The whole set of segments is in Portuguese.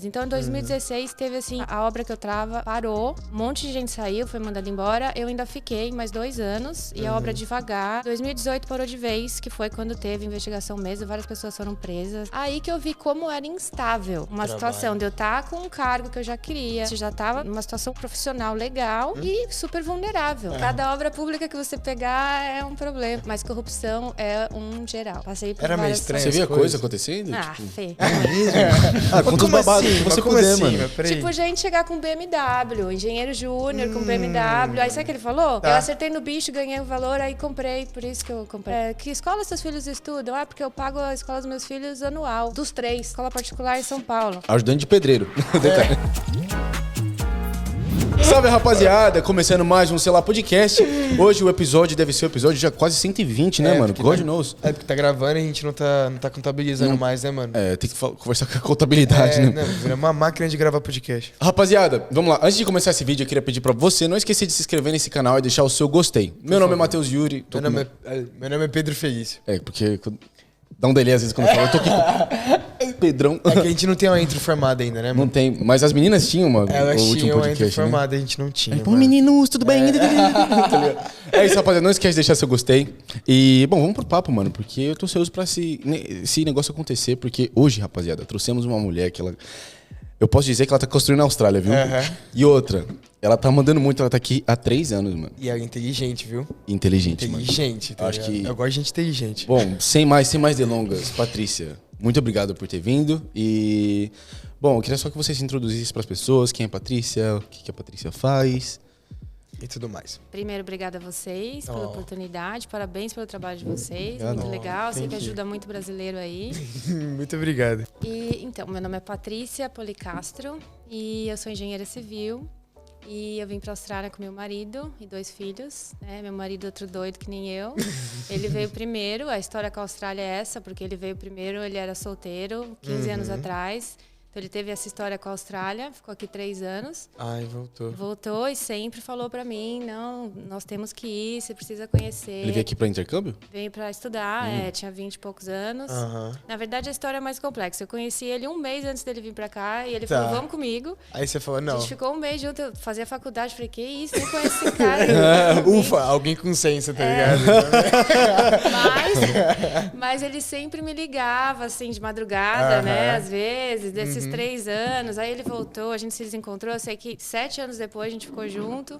Então, em 2016, teve assim, a obra que eu trava parou, um monte de gente saiu, foi mandada embora, eu ainda fiquei mais 2 anos, e a obra devagar. 2018 parou de vez, que foi quando teve investigação mesmo, várias pessoas foram presas. Aí que eu vi como era instável uma situação de eu estar com um cargo que eu já queria, eu já estava numa situação profissional legal e super vulnerável. Cada obra pública que você pegar é um problema, mas corrupção é um geral. Passei por Era meio várias... estranho. Você via coisa acontecendo? Ah, Tipo... feio. conta os babados que você puder, mano. Tipo, gente chegar com BMW, engenheiro júnior com BMW. Aí sabe o que ele falou? Eu acertei no bicho, ganhei o valor, aí comprei, por isso que eu comprei. Que escola seus filhos estudam? Ah, porque eu pago a escola dos meus filhos anual. Dos 3, escola particular em São Paulo. Ajudante de pedreiro. Salve, rapaziada! Começando mais um Sei Lá Podcast. Hoje o episódio deve ser o episódio já quase 120, né, mano? God knows. É porque tá gravando e a gente não tá contabilizando mais, né, mano? É, tem que conversar com a contabilidade, né? Não, vira uma máquina de gravar podcast. Rapaziada, vamos lá. Antes de começar esse vídeo, eu queria pedir pra você não esquecer de se inscrever nesse canal e deixar o seu gostei. Meu nome é Matheus Yuri. Meu nome é Pedro Felício. É, porque dá um delay às vezes quando eu falo. Eu tô aqui com Pedrão. É que a gente não tem uma intro formada ainda, né, mano? Não tem, mas as meninas tinham o Elas último tinham uma intro podcast, né? formada, a gente não tinha. Pô, meninos, tudo bem? É isso, rapaziada. Não esquece de deixar seu gostei. E, bom, vamos pro papo, mano. Porque eu tô ansioso pra esse negócio acontecer. Porque hoje, rapaziada, trouxemos uma mulher que ela... Eu posso dizer que ela tá construindo a Austrália, viu? E outra, ela tá mandando muito. Ela tá aqui há 3 anos, mano. E ela é inteligente, viu? Inteligente, mano. Inteligente, tá Acho ligado? que... Eu gosto de gente inteligente. Bom, sem mais delongas, Patrícia, muito obrigado por ter vindo. E, bom, eu queria só que você se introduzisse pras pessoas. Quem é a Patrícia? O que a Patrícia faz? E tudo mais. Primeiro, obrigada a vocês pela oportunidade. Parabéns pelo trabalho de vocês. Obrigado. Muito legal. Sei que ajuda muito brasileiro aí. Muito obrigado. E, então, meu nome é Patrícia Policastro e eu sou engenheira civil. E eu vim pra Austrália com meu marido e 2 filhos, né? Meu marido é outro doido que nem eu. Ele veio primeiro, a história com a Austrália é essa, porque ele veio primeiro, ele era solteiro, 15 anos atrás. Então ele teve essa história com a Austrália, ficou aqui 3 anos. Ai, voltou. Voltou e sempre falou pra mim, não, nós temos que ir, você precisa conhecer. Ele veio aqui pra intercâmbio? Veio pra estudar, tinha 20 e poucos anos. Aham. Na verdade, a história é mais complexa. Eu conheci ele 1 mês antes dele vir pra cá e ele Tá. falou, vamos comigo. Aí você falou, A não. gente ficou 1 mês junto, eu fazia faculdade, falei, que isso, nem conheço esse cara. Ufa, alguém com senso, tá ligado? Mas ele sempre me ligava, assim, de madrugada, né? Às vezes, desses 3 anos. Aí ele voltou, a gente se desencontrou. Eu sei que 7 anos depois a gente ficou junto.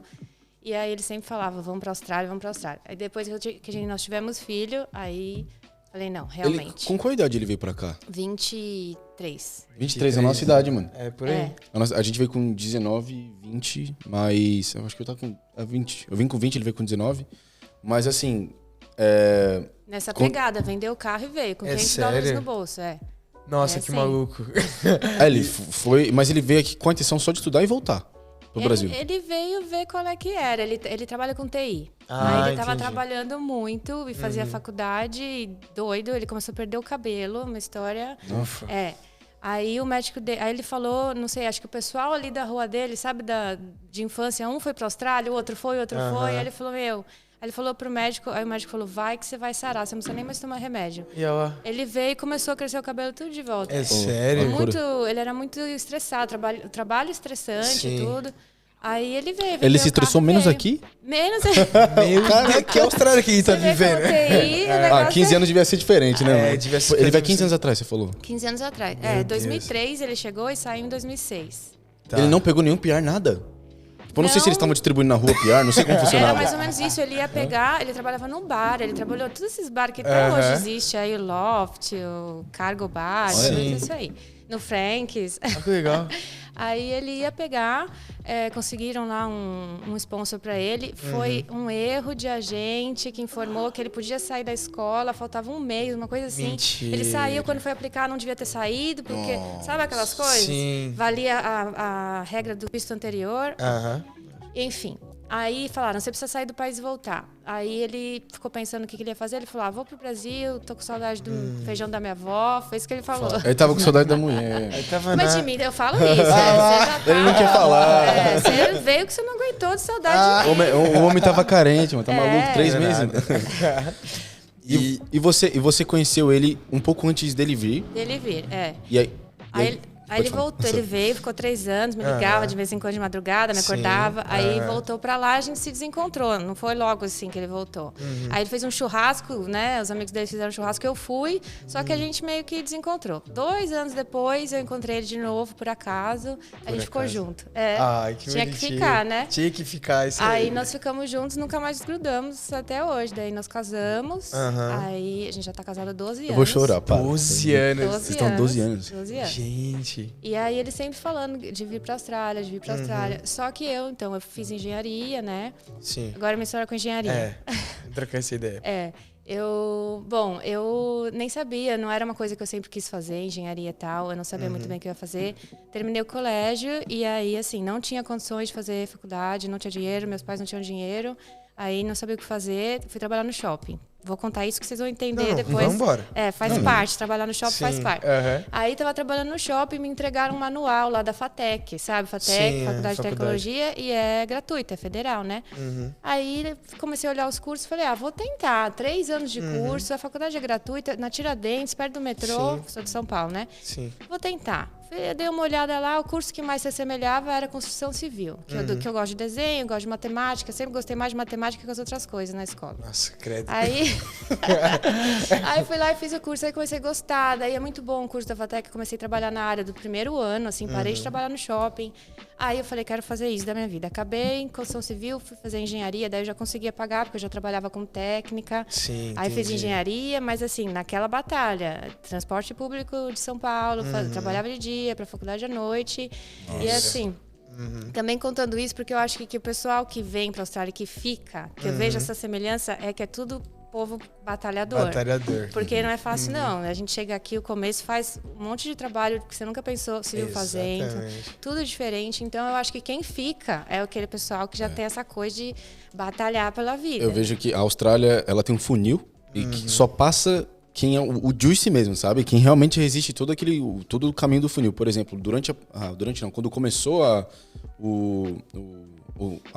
E aí ele sempre falava, vamos pra Austrália, vamos pra Austrália. Aí depois nós tivemos filho, aí falei, não, realmente. Com qual idade ele veio pra cá? 23. 23 é a nossa idade, mano. É, por aí. É. A gente veio com 19, 20, mas... Eu acho que eu tava com 20. Eu vim com 20, ele veio com 19. Mas assim... Nessa pegada, vendeu o carro e veio, com É $500 sério? no bolso, Nossa, É, que sim. maluco. Ele foi... Mas ele veio aqui com a intenção só de estudar e voltar pro Brasil. Ele veio ver qual é que era. Ele trabalha com TI. Ah, Aí ele tava entendi. trabalhando muito e fazia faculdade, e doido. Ele começou a perder o cabelo, uma história... Ufa. Aí o médico dele... Aí ele falou, não sei, acho que o pessoal ali da rua dele, sabe, de infância, um foi pra Austrália, o outro foi. Aí ele falou, Aí ele falou pro médico, aí o médico falou, vai que você vai sarar, você não precisa nem mais tomar remédio. E ela... Ele veio e começou a crescer o cabelo tudo de volta. É sério? Ele era muito estressado, trabalho estressante e Sim. tudo. Aí ele veio. Ele se estressou menos aqui? Menos. Meu cara, que Austrália que ele tá vivendo, né? 15 anos devia ser diferente, né? mano? devia ser- Ele veio 15 anos atrás, você falou. 15 anos atrás. Deus. 2003 ele chegou e saiu em 2006. Tá. Ele não pegou nenhum PR, nada? Tipo, eu não sei se eles estavam distribuindo na rua PR, não sei como Era funcionava. mais ou menos isso. Ele ia pegar, ele trabalhava num bar, ele trabalhou todos esses bares que até hoje existe aí, o Loft, o Cargo Bar, tudo isso aí. No Frank's. Ah, que legal. Aí ele ia pegar, conseguiram lá um sponsor para ele. Foi um erro de agente que informou que ele podia sair da escola, faltava 1 mês, uma coisa assim. Mentira. Ele saiu, quando foi aplicar, não devia ter saído, porque sabe aquelas coisas? Sim. Valia a regra do visto anterior. Aham. Enfim. Aí falaram, você precisa sair do país e voltar. Aí ele ficou pensando o que ele ia fazer. Ele falou, vou pro Brasil, tô com saudade do feijão da minha avó. Foi isso que ele falou. Ele tava com saudade da mulher. Aí tava Mas na... de mim, eu falo isso. Você já Ele não quer falar. Você veio que você não aguentou de saudade de mim. O homem tava carente, mano. Tá maluco, 3 meses. E E você conheceu ele um pouco antes dele vir. Dele vir, E aí... Aí ele- Aí ele voltou, ele veio, ficou 3 anos, me ligava de vez em quando de madrugada, me acordava. Aí voltou pra lá, a gente se desencontrou. Não foi logo assim que ele voltou. Aí ele fez um churrasco, né? Os amigos dele fizeram um churrasco, eu fui. Só que a gente meio que desencontrou. 2 anos depois, eu encontrei ele de novo, por acaso. A gente ficou junto. Ai, que tinha bonitinho. que ficar, né? Tinha que ficar, isso aí. Nós ficamos juntos, nunca mais desgrudamos até hoje. Daí nós casamos. Aí a gente já tá casado há 12 anos. Eu vou chorar, pá. 12 anos. Vocês estão 12 anos. 12 anos. Gente. E aí ele sempre falando de vir pra Austrália, Só que eu fiz engenharia, né? Sim. Agora minha história com engenharia. Vou trocar essa ideia. Eu nem sabia, não era uma coisa que eu sempre quis fazer, engenharia e tal, eu não sabia muito bem o que eu ia fazer. Terminei o colégio e aí, assim, não tinha condições de fazer faculdade, não tinha dinheiro, meus pais não tinham dinheiro, aí não sabia o que fazer, fui trabalhar no shopping. Vou contar isso que vocês vão entender depois. Vamos embora. Faz parte, trabalhar no shopping faz parte. Aí tava trabalhando no shopping e me entregaram um manual lá da FATEC, sabe? FATEC, Faculdade de Tecnologia, e é gratuito, é federal, né? Aí comecei a olhar os cursos e falei, vou tentar. 3 anos de curso, a faculdade é gratuita, na Tiradentes, perto do metrô, sou de São Paulo, né? Sim. Vou tentar. Eu dei uma olhada lá, o curso que mais se assemelhava era construção civil. Que eu gosto de desenho, gosto de matemática, sempre gostei mais de matemática que as outras coisas na escola. Nossa, credo. Aí fui lá e fiz o curso, aí comecei a gostar. Daí é muito bom o curso da FATEC, comecei a trabalhar na área do primeiro ano, assim, parei de trabalhar no shopping. Aí eu falei, quero fazer isso da minha vida. Acabei em construção civil, fui fazer engenharia, daí eu já conseguia pagar, porque eu já trabalhava com técnica. Sim, aí fiz engenharia, mas assim, naquela batalha, transporte público de São Paulo, trabalhava de dia, pra faculdade à noite. Nossa. E assim, também contando isso, porque eu acho que o pessoal que vem pra Austrália, que fica, que eu vejo essa semelhança, é que é tudo povo batalhador. Porque não é fácil, não. A gente chega aqui, o começo faz um monte de trabalho que você nunca pensou, se viu fazendo. Tudo diferente. Então, eu acho que quem fica é aquele pessoal que já tem essa coisa de batalhar pela vida. Eu vejo que a Austrália, ela tem um funil e que só passa quem é o juice mesmo, sabe? Quem realmente resiste todo o caminho do funil. Por exemplo, quando começou a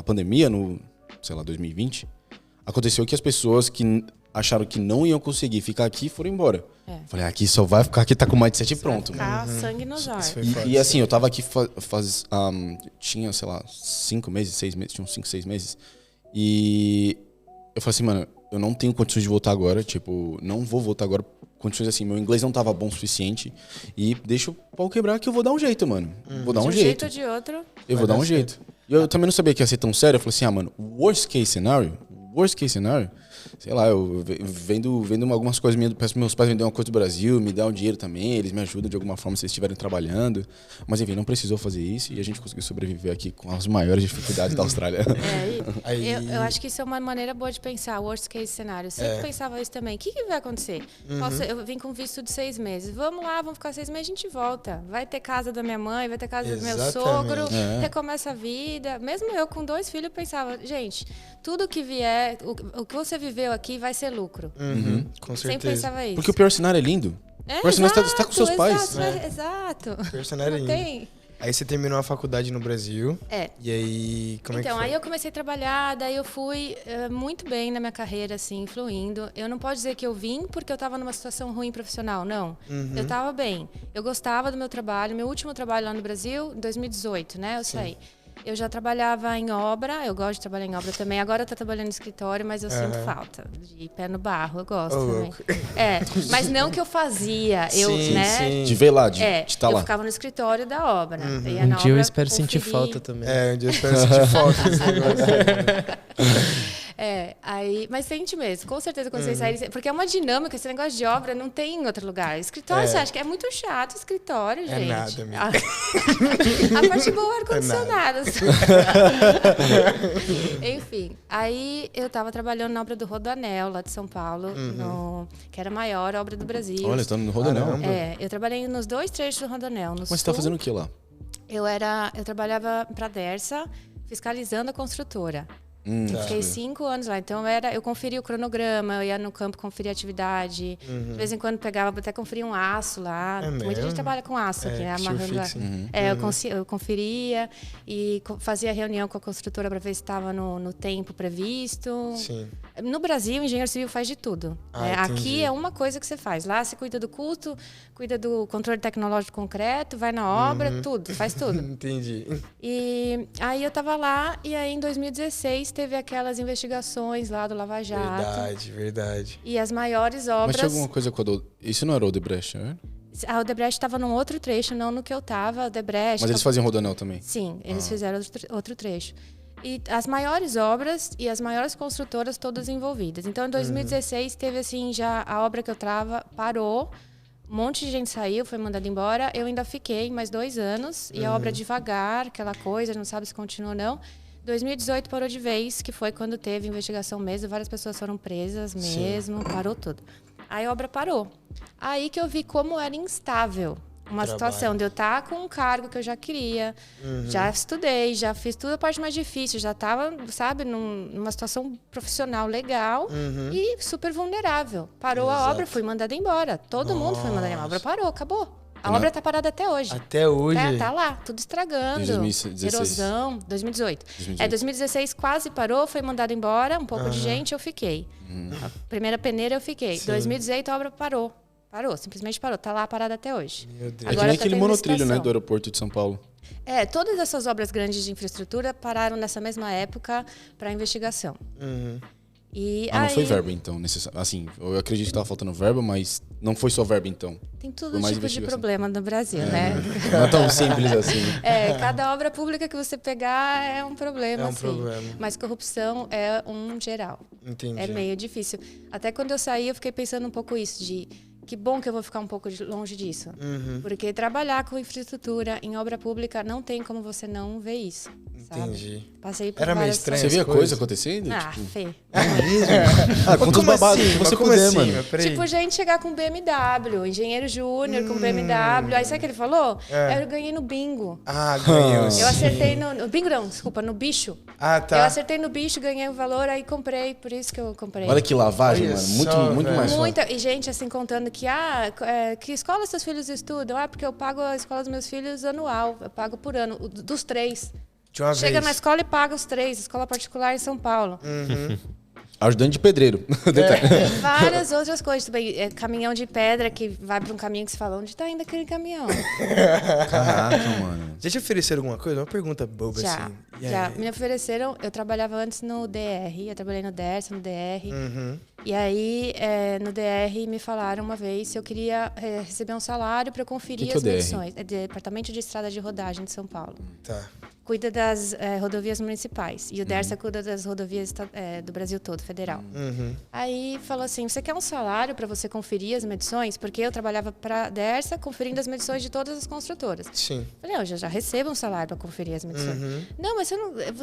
pandemia, no, 2020, aconteceu que as pessoas que acharam que não iam conseguir ficar aqui foram embora. Falei, aqui só vai ficar aqui, tá com o mindset pronto. Vai ficar sangue nos olhos. E assim, eu tava aqui tinha, sei lá, 5 meses, 6 meses, tinha uns 5, 6 meses. E eu falei assim, mano, eu não tenho condições de voltar agora, tipo, não vou voltar agora. Condições assim, meu inglês não tava bom o suficiente. E deixa o pau quebrar que eu vou dar um jeito, mano. Vou dar um jeito. De um jeito ou de outro. Eu vou dar um jeito. E eu também não sabia que ia ser tão sério. Eu falei assim, mano, worst case scenario, sei lá, eu vendo algumas coisas minhas, peço meus pais vender uma coisa do Brasil, me dá um dinheiro também, eles me ajudam de alguma forma se eles estiverem trabalhando. Mas enfim, não precisou fazer isso e a gente conseguiu sobreviver aqui com as maiores dificuldades da Austrália. Eu acho que isso é uma maneira boa de pensar, worst case cenário. Eu sempre pensava isso também. O que vai acontecer? Eu vim com visto de 6 meses. Vamos lá, vamos ficar 6 meses, a gente volta. Vai ter casa da minha mãe, vai ter casa do meu sogro, recomeça a vida. Mesmo eu com 2 filhos, eu pensava, gente, tudo que vier, o que você viveu aqui vai ser lucro. Com certeza. Sempre pensava isso. Porque o pior cenário é lindo. O pior cenário você tá com seus pais. Exato. O pior cenário é lindo. Aí você terminou a faculdade no Brasil. E aí, como é que foi? Então, aí eu comecei a trabalhar, daí eu fui muito bem na minha carreira, assim, fluindo. Eu não posso dizer que eu vim porque eu tava numa situação ruim profissional, não. Eu tava bem. Eu gostava do meu trabalho. Meu último trabalho lá no Brasil, em 2018, né? Eu saí. Eu já trabalhava em obra, eu gosto de trabalhar em obra também. Agora eu tô trabalhando no escritório, mas eu sinto falta de pé no barro, eu gosto também. Mas não que eu fazia, né? De ver lá, de estar lá. Eu ficava no escritório da obra. Um dia eu espero sentir falta também. Um dia eu espero sentir falta desse negócio. Mas sente mesmo, com certeza quando vocês saírem, porque é uma dinâmica, esse negócio de obra não tem em outro lugar. Escritório, você acha que é muito chato escritório, gente. É nada, amiga. A parte boa é ar-condicionado. Enfim, aí eu tava trabalhando na obra do Rodoanel, lá de São Paulo, que era a maior obra do Brasil. Olha, você tá no Rodoanel. Eu trabalhei nos 2 trechos do Rodoanel. Mas você tá fazendo o que lá? Eu trabalhava pra Dersa, fiscalizando a construtora. Fiquei 5 anos lá. Então eu conferia o cronograma, eu ia no campo conferir a atividade. De vez em quando pegava, até conferia um aço lá. Muita gente trabalha com aço aqui, né? Amarrando lá. Eu conferia e fazia reunião com a construtora para ver se estava no tempo previsto. Sim. No Brasil, o engenheiro civil faz de tudo. Aqui é uma coisa que você faz. Lá você cuida do custo, cuida do controle tecnológico concreto, vai na obra, tudo, faz tudo. Entendi. E aí eu tava lá, e aí em 2016 teve aquelas investigações lá do Lava Jato. Verdade. E as maiores obras... Mas tinha alguma coisa com a Isso não era o Odebrecht, né? A Odebrecht estava num outro trecho, não no que eu tava. A Odebrecht... Mas eles faziam rodoanel também? Sim, eles fizeram outro trecho. E as maiores obras e as maiores construtoras todas envolvidas. Então, em 2016, teve assim, já a obra que eu trava parou. Um monte de gente saiu, foi mandada embora. Eu ainda fiquei mais 2 anos. E a obra devagar, aquela coisa, não sabe se continua ou não. 2018 parou de vez, que foi quando teve investigação mesmo. Várias pessoas foram presas mesmo, parou tudo. Aí a obra parou. Aí que eu vi como era instável. Uma situação de eu estar com um cargo que eu já queria, já estudei, já fiz toda a parte mais difícil, já estava, sabe, numa situação profissional legal e super vulnerável. Parou a obra, fui mandada embora. Todo mundo foi mandado embora. A obra parou, acabou. A obra está parada até hoje. Até hoje? Tá lá, tudo estragando. 2016. Erosão, 2018. 2016 quase parou, foi mandado embora, um pouco de gente, eu fiquei. A primeira peneira eu fiquei. 2018 a obra parou. Parou, simplesmente parou. Tá lá parada até hoje. Meu Deus. É que nem aquele monotrilho, né, do aeroporto de São Paulo. Todas essas obras grandes de infraestrutura pararam nessa mesma época para investigação. E não foi verba, então. Assim, eu acredito que estava faltando verba, mas não foi só verba, então. Tem todo tipo de problema no Brasil, né? Não é tão simples assim. Cada obra pública que você pegar é um problema, assim. Problema. Mas corrupção é um geral. Entendi. É meio difícil. Até quando eu saí, eu fiquei pensando um pouco isso, de... Que bom que eu vou ficar um pouco longe disso. Porque trabalhar com infraestrutura em obra pública não tem como você não ver isso. Entendi. Sabe? Passei por Era meio estranho. Você via coisa acontecendo? Fê. Conta os babados que você puder, mano. Tipo, gente chegar com BMW, engenheiro júnior com BMW. Aí sabe o que ele falou? Eu ganhei no bingo. Ganhou. Eu acertei no bingo não, desculpa, no bicho. Tá. Eu acertei no bicho, ganhei o valor, aí comprei, por isso que eu comprei. Olha que lavagem, mano. Muito mais fácil. E gente assim contando que, que escola seus filhos estudam? Porque eu pago a escola dos meus filhos anual, eu pago por ano, dos 3. Chega na escola e paga os 3, escola particular em São Paulo. Ajudante de pedreiro. Várias outras coisas também. Caminhão de pedra que vai para um caminho que você fala, onde está indo aquele caminhão? Caraca, mano. Já te ofereceram alguma coisa? Uma pergunta boba já, assim. Já. Me ofereceram, eu trabalhava antes no DR, eu trabalhei no DERSA, no DR. E aí, no DR, me falaram uma vez se eu queria receber um salário para conferir as medições. É Departamento de Estrada de Rodagem de São Paulo. Tá. Cuida das rodovias municipais. E o DERSA cuida das rodovias do Brasil todo, federal. Aí falou assim, você quer um salário para você conferir as medições? Porque eu trabalhava para a DERSA conferindo as medições de todas as construtoras. Sim. Falei, eu já recebo um salário para conferir as medições. Não, mas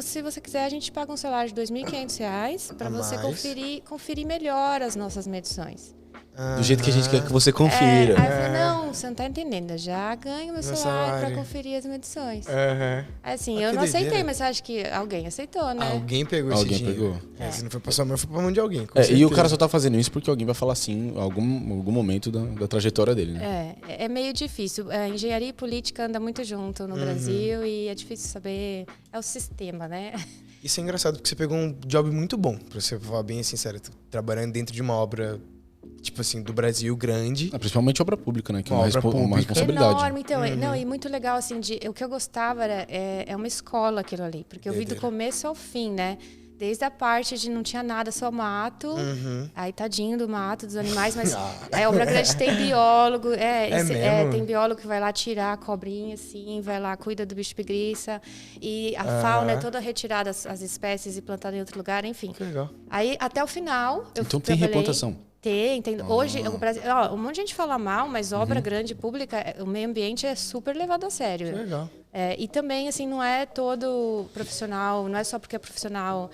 se você quiser, a gente paga um salário de R$ 2.500 para você conferir melhor as nossas medições. Do jeito que a gente quer que você confira. Aí eu falei, não, você não tá entendendo. Eu já ganho meu salário pra conferir as medições. Assim, eu não aceitei, mas você acha que alguém aceitou, né? Alguém pegou esse dinheiro. Se não foi pra sua mão, foi pra mão de alguém. E o cara só tá fazendo isso porque alguém vai falar assim em algum momento da trajetória dele, né? É meio difícil. Engenharia e política andam muito junto no Brasil e é difícil saber. É o sistema, né? Isso é engraçado porque você pegou um job muito bom, pra você falar bem sincero. Trabalhando dentro de uma obra, tipo assim, do Brasil grande. Principalmente obra pública, né? Que é uma responsabilidade. Enorme, então. Não, e muito legal, assim, o que eu gostava era uma escola aquilo ali. Porque eu vi do começo ao fim, né? Desde a parte de não tinha nada, só mato. Aí, tadinho do mato, dos animais. Mas a obra grande tem biólogo. Tem biólogo que vai lá tirar a cobrinha, assim. Vai lá, cuida do bicho preguiça. E a fauna é toda retirada, as espécies, e plantada em outro lugar, enfim. Que legal. Aí, até o final, então tem replantação. Tem. Hoje, o Brasil, um monte de gente fala mal, mas obra grande pública, o meio ambiente é super levado a sério. Que legal. E também, assim, não é todo profissional, não é só porque é profissional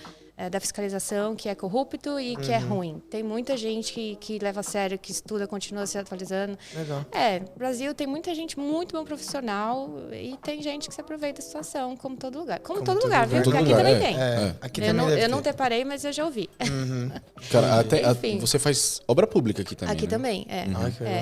da fiscalização que é corrupto e que é ruim. Tem muita gente que leva a sério, que estuda, continua se atualizando. Legal. No Brasil tem muita gente muito bom profissional e tem gente que se aproveita da situação, como todo lugar. Como todo lugar, viu? Porque aqui também tem. Aqui Eu não deparei, mas eu já ouvi. Cara, você faz obra pública aqui também, Aqui né? também,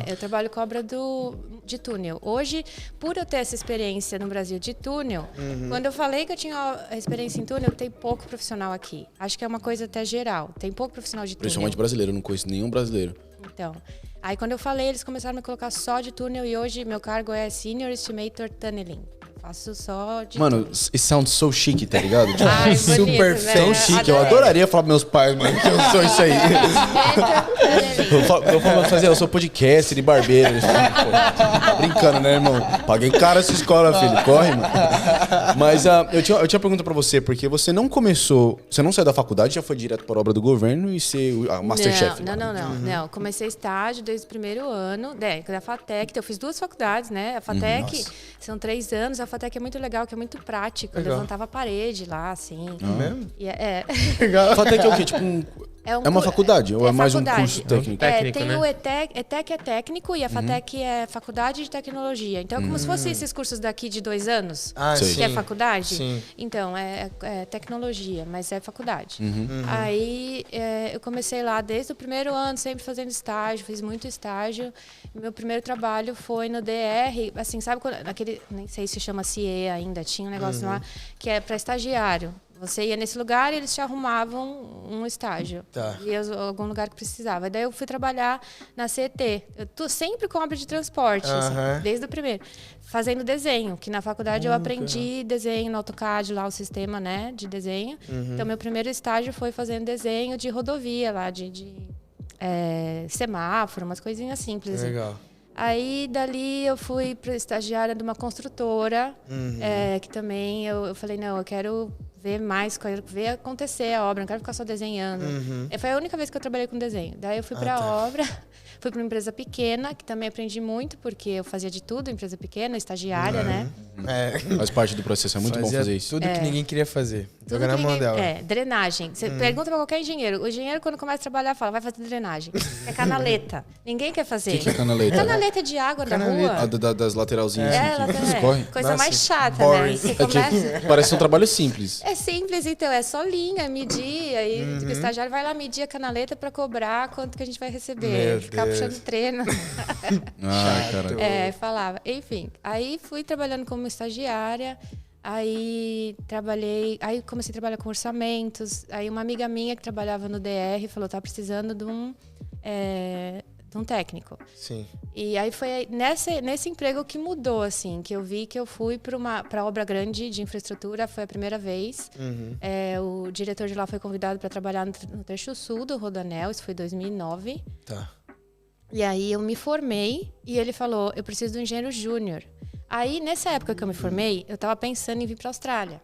eu trabalho com obra de túnel. Hoje, por eu ter essa experiência no Brasil de túnel, quando eu falei que eu tinha a experiência em túnel, tem pouco profissional aqui. Acho que é uma coisa até geral. Tem pouco profissional de túnel. Principalmente brasileiro, eu não conheço nenhum brasileiro. Então, aí quando eu falei, eles começaram a me colocar só de túnel e hoje meu cargo é Senior Estimator Tunneling. Faço só de Mano, túnel. it sounds so chique, tá ligado? Tipo, Ai, bonito, super né? tão chique. Eu adoraria falar pros meus pais, mano, que eu sou isso aí. Eu sou podcaster e barbeiro. Eles falam, pô, brincando, né, irmão? Paguei caro essa escola, filho. Corre, mano. Mas eu tinha uma pergunta pra você, porque você não começou... Você não saiu da faculdade, já foi direto para a obra do governo e ser Masterchef. Não. Comecei estágio desde o primeiro ano, da FATEC. Eu fiz 2 faculdades, né? A FATEC são 3 anos. A FATEC é muito legal, que é muito prático. Eu levantava a parede lá, assim. Mesmo? Legal. FATEC é o quê? Tipo é uma faculdade? Ou é mais um curso técnico? Tem né? o ETEC é técnico e a FATEC é faculdade de tecnologia. Então é como se fossem esses cursos daqui de 2 anos, que é faculdade. Sim. Então, é tecnologia, mas é faculdade. Aí eu comecei lá desde o primeiro ano, sempre fazendo estágio, fiz muito estágio. Meu primeiro trabalho foi no DR, assim, sabe quando, aquele, nem sei se chama CIE ainda, tinha um negócio lá que é para estagiário. Você ia nesse lugar e eles te arrumavam um estágio. Tá. Ia algum lugar que precisava. Daí eu fui trabalhar na CET. Eu tô sempre com obra de transporte, assim, desde o primeiro. Fazendo desenho, que na faculdade eu aprendi desenho no AutoCAD, lá o sistema, né, de desenho. Então, meu primeiro estágio foi fazendo desenho de rodovia lá, de semáforo, umas coisinhas simples. Legal. Aí, dali, eu fui para estagiária de uma construtora, que também eu falei, não, eu quero ver mais, quero ver acontecer a obra, não quero ficar só desenhando. Foi a única vez que eu trabalhei com desenho. Daí eu fui para a obra, fui para uma empresa pequena, que também aprendi muito, porque eu fazia de tudo, empresa pequena, estagiária, né? Faz parte do processo, é muito bom fazer isso. Tudo que ninguém queria fazer. Jogar na mão dela. Drenagem. Você pergunta para qualquer engenheiro. O engenheiro, quando começa a trabalhar, fala, vai fazer drenagem. É canaleta. Ninguém quer fazer. O que é canaleta? Canaleta de água da rua. Das lateralzinhas que escorre. Coisa mais chata, né? Você começa... Parece um trabalho simples. É simples, então. É só linha, medir. Aí o estagiário vai lá medir a canaleta para cobrar quanto que a gente vai receber. Ficar puxando treino. Cara. Falava. Enfim, aí fui trabalhando como estagiária. Aí comecei a trabalhar com orçamentos. Aí uma amiga minha que trabalhava no DR falou, tá precisando de um técnico. Sim. E aí foi nesse emprego que mudou, assim, que eu vi que eu fui para obra grande de infraestrutura, foi a primeira vez. O diretor de lá foi convidado para trabalhar no trecho sul do Rodoanel, isso foi em 2009. Tá. E aí eu me formei e ele falou, eu preciso de um engenheiro júnior. Aí, nessa época que eu me formei, eu estava pensando em vir para a Austrália.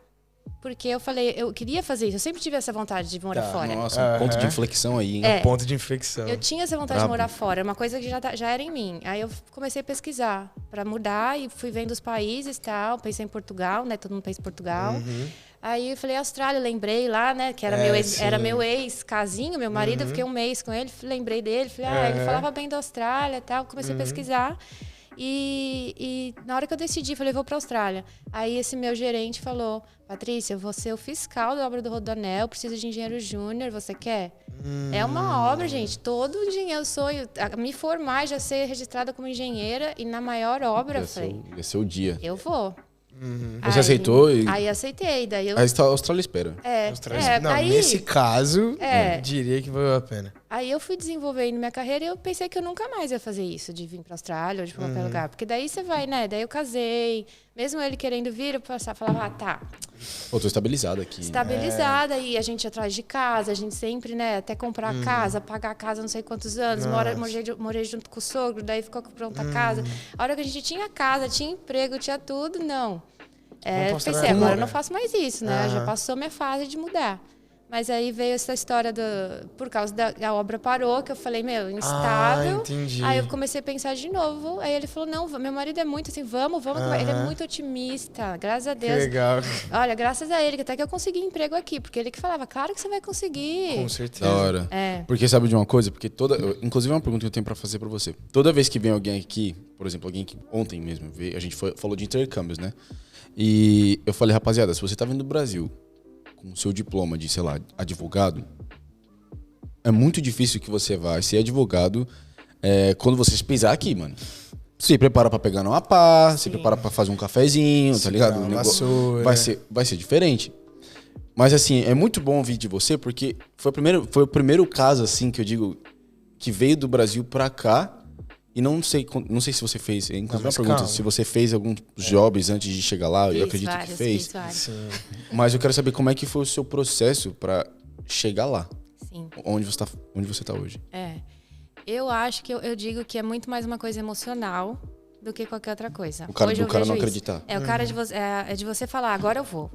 Porque eu falei, eu queria fazer isso. Eu sempre tive essa vontade de morar fora. Nossa, um ponto de inflexão aí, hein? Ponto de inflexão. Eu tinha essa vontade de morar fora. Uma coisa que já era em mim. Aí eu comecei a pesquisar para mudar e fui vendo os países e tal. Pensei em Portugal, né? Todo mundo pensa em Portugal. Aí eu falei, Austrália, lembrei lá, né? Que era meu ex-casinho, meu marido. Eu fiquei um mês com ele, lembrei dele. Falei, ele falava bem da Austrália e tal. Comecei a pesquisar. E na hora que eu decidi, falei, vou para a Austrália. Aí esse meu gerente falou, Patrícia, eu vou ser o fiscal da obra do Rodoanel, preciso de engenheiro júnior, você quer? É uma obra, gente, todo engenheiro sonho, me formar, já ser registrada como engenheira e na maior obra, eu falei, Ia ser o dia. eu vou. Você aceitou? Aí aceitei, daí eu... A Austrália espera. Nesse caso, eu diria que valeu a pena. Aí eu fui desenvolvendo minha carreira e eu pensei que eu nunca mais ia fazer isso, de vir pra Austrália ou de qualquer lugar. Porque daí você vai, né? Daí eu casei. Mesmo ele querendo vir, eu falava, tá. Pô, tô estabilizada aqui. Estabilizada, e a gente atrás de casa, a gente sempre, né? Até comprar casa, pagar a casa não sei quantos anos. Morei junto com o sogro, daí ficou pronta a casa. A hora que a gente tinha casa, tinha emprego, tinha tudo, não. Pensei, agora eu não faço mais isso, né? Já passou minha fase de mudar. Mas aí veio essa história por causa da obra parou, que eu falei, meu, instável. Entendi. Aí eu comecei a pensar de novo. Aí ele falou, não, meu marido é muito assim, vamos. Ele é muito otimista, graças a Deus. Que legal. Olha, graças a ele, que até que eu consegui emprego aqui. Porque ele que falava, claro que você vai conseguir. Com certeza. Da hora. Porque sabe de uma coisa? Porque inclusive é uma pergunta que eu tenho pra fazer pra você. Toda vez que vem alguém aqui, por exemplo, alguém que ontem mesmo veio, a gente falou de intercâmbios, né? E eu falei, rapaziada, se você tá vindo do Brasil com o seu diploma de, sei lá, advogado, é muito difícil que você vai ser advogado quando você pisar aqui, mano. Se prepara pra pegar numa pá, se prepara pra fazer um cafezinho, tá ligado? Vai ser diferente. Mas assim, é muito bom ouvir de você, porque foi o primeiro caso, assim, que eu digo, que veio do Brasil pra cá. E não sei se você fez, inclusive uma pergunta, se você fez alguns jobs antes de chegar lá, eu acredito que fez. Sim. Mas eu quero saber como é que foi o seu processo pra chegar lá. Sim. Onde você tá hoje. Eu acho que eu digo que é muito mais uma coisa emocional do que qualquer outra coisa. O cara não acreditar. O cara é de você falar, agora eu vou.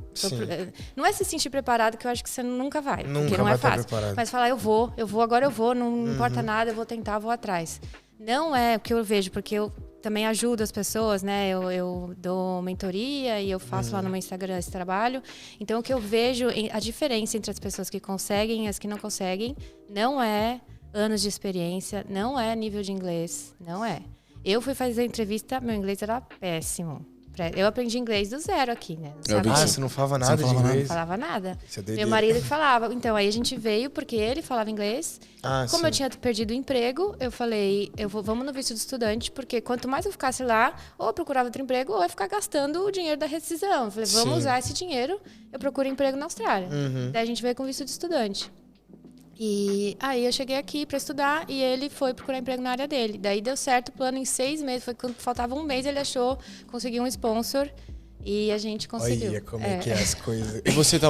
Não é se sentir preparado, que eu acho que você nunca vai. Porque não é fácil. Mas falar, eu vou, agora eu vou, não importa nada, eu vou tentar, eu vou atrás. Não é o que eu vejo, porque eu também ajudo as pessoas, né? Eu dou mentoria e eu faço lá no meu Instagram esse trabalho. Então, o que eu vejo, a diferença entre as pessoas que conseguem e as que não conseguem, não é anos de experiência, não é nível de inglês, não é. Eu fui fazer a entrevista, meu inglês era péssimo. Eu aprendi inglês do zero aqui, né? Você não falava nada de inglês? Não falava nada. Meu marido que falava. Então, aí a gente veio porque ele falava inglês. Como eu tinha perdido o emprego, eu falei, vamos no visto de estudante, porque quanto mais eu ficasse lá, ou eu procurava outro emprego, ou eu ia ficar gastando o dinheiro da rescisão. Eu falei, vamos usar esse dinheiro, eu procuro emprego na Austrália. Daí a gente veio com visto de estudante. E aí eu cheguei aqui para estudar e ele foi procurar emprego na área dele. Daí deu certo o plano em 6 meses. Foi quando faltava um mês, ele conseguiu um sponsor e a gente conseguiu. Olha como é que é as coisas. E você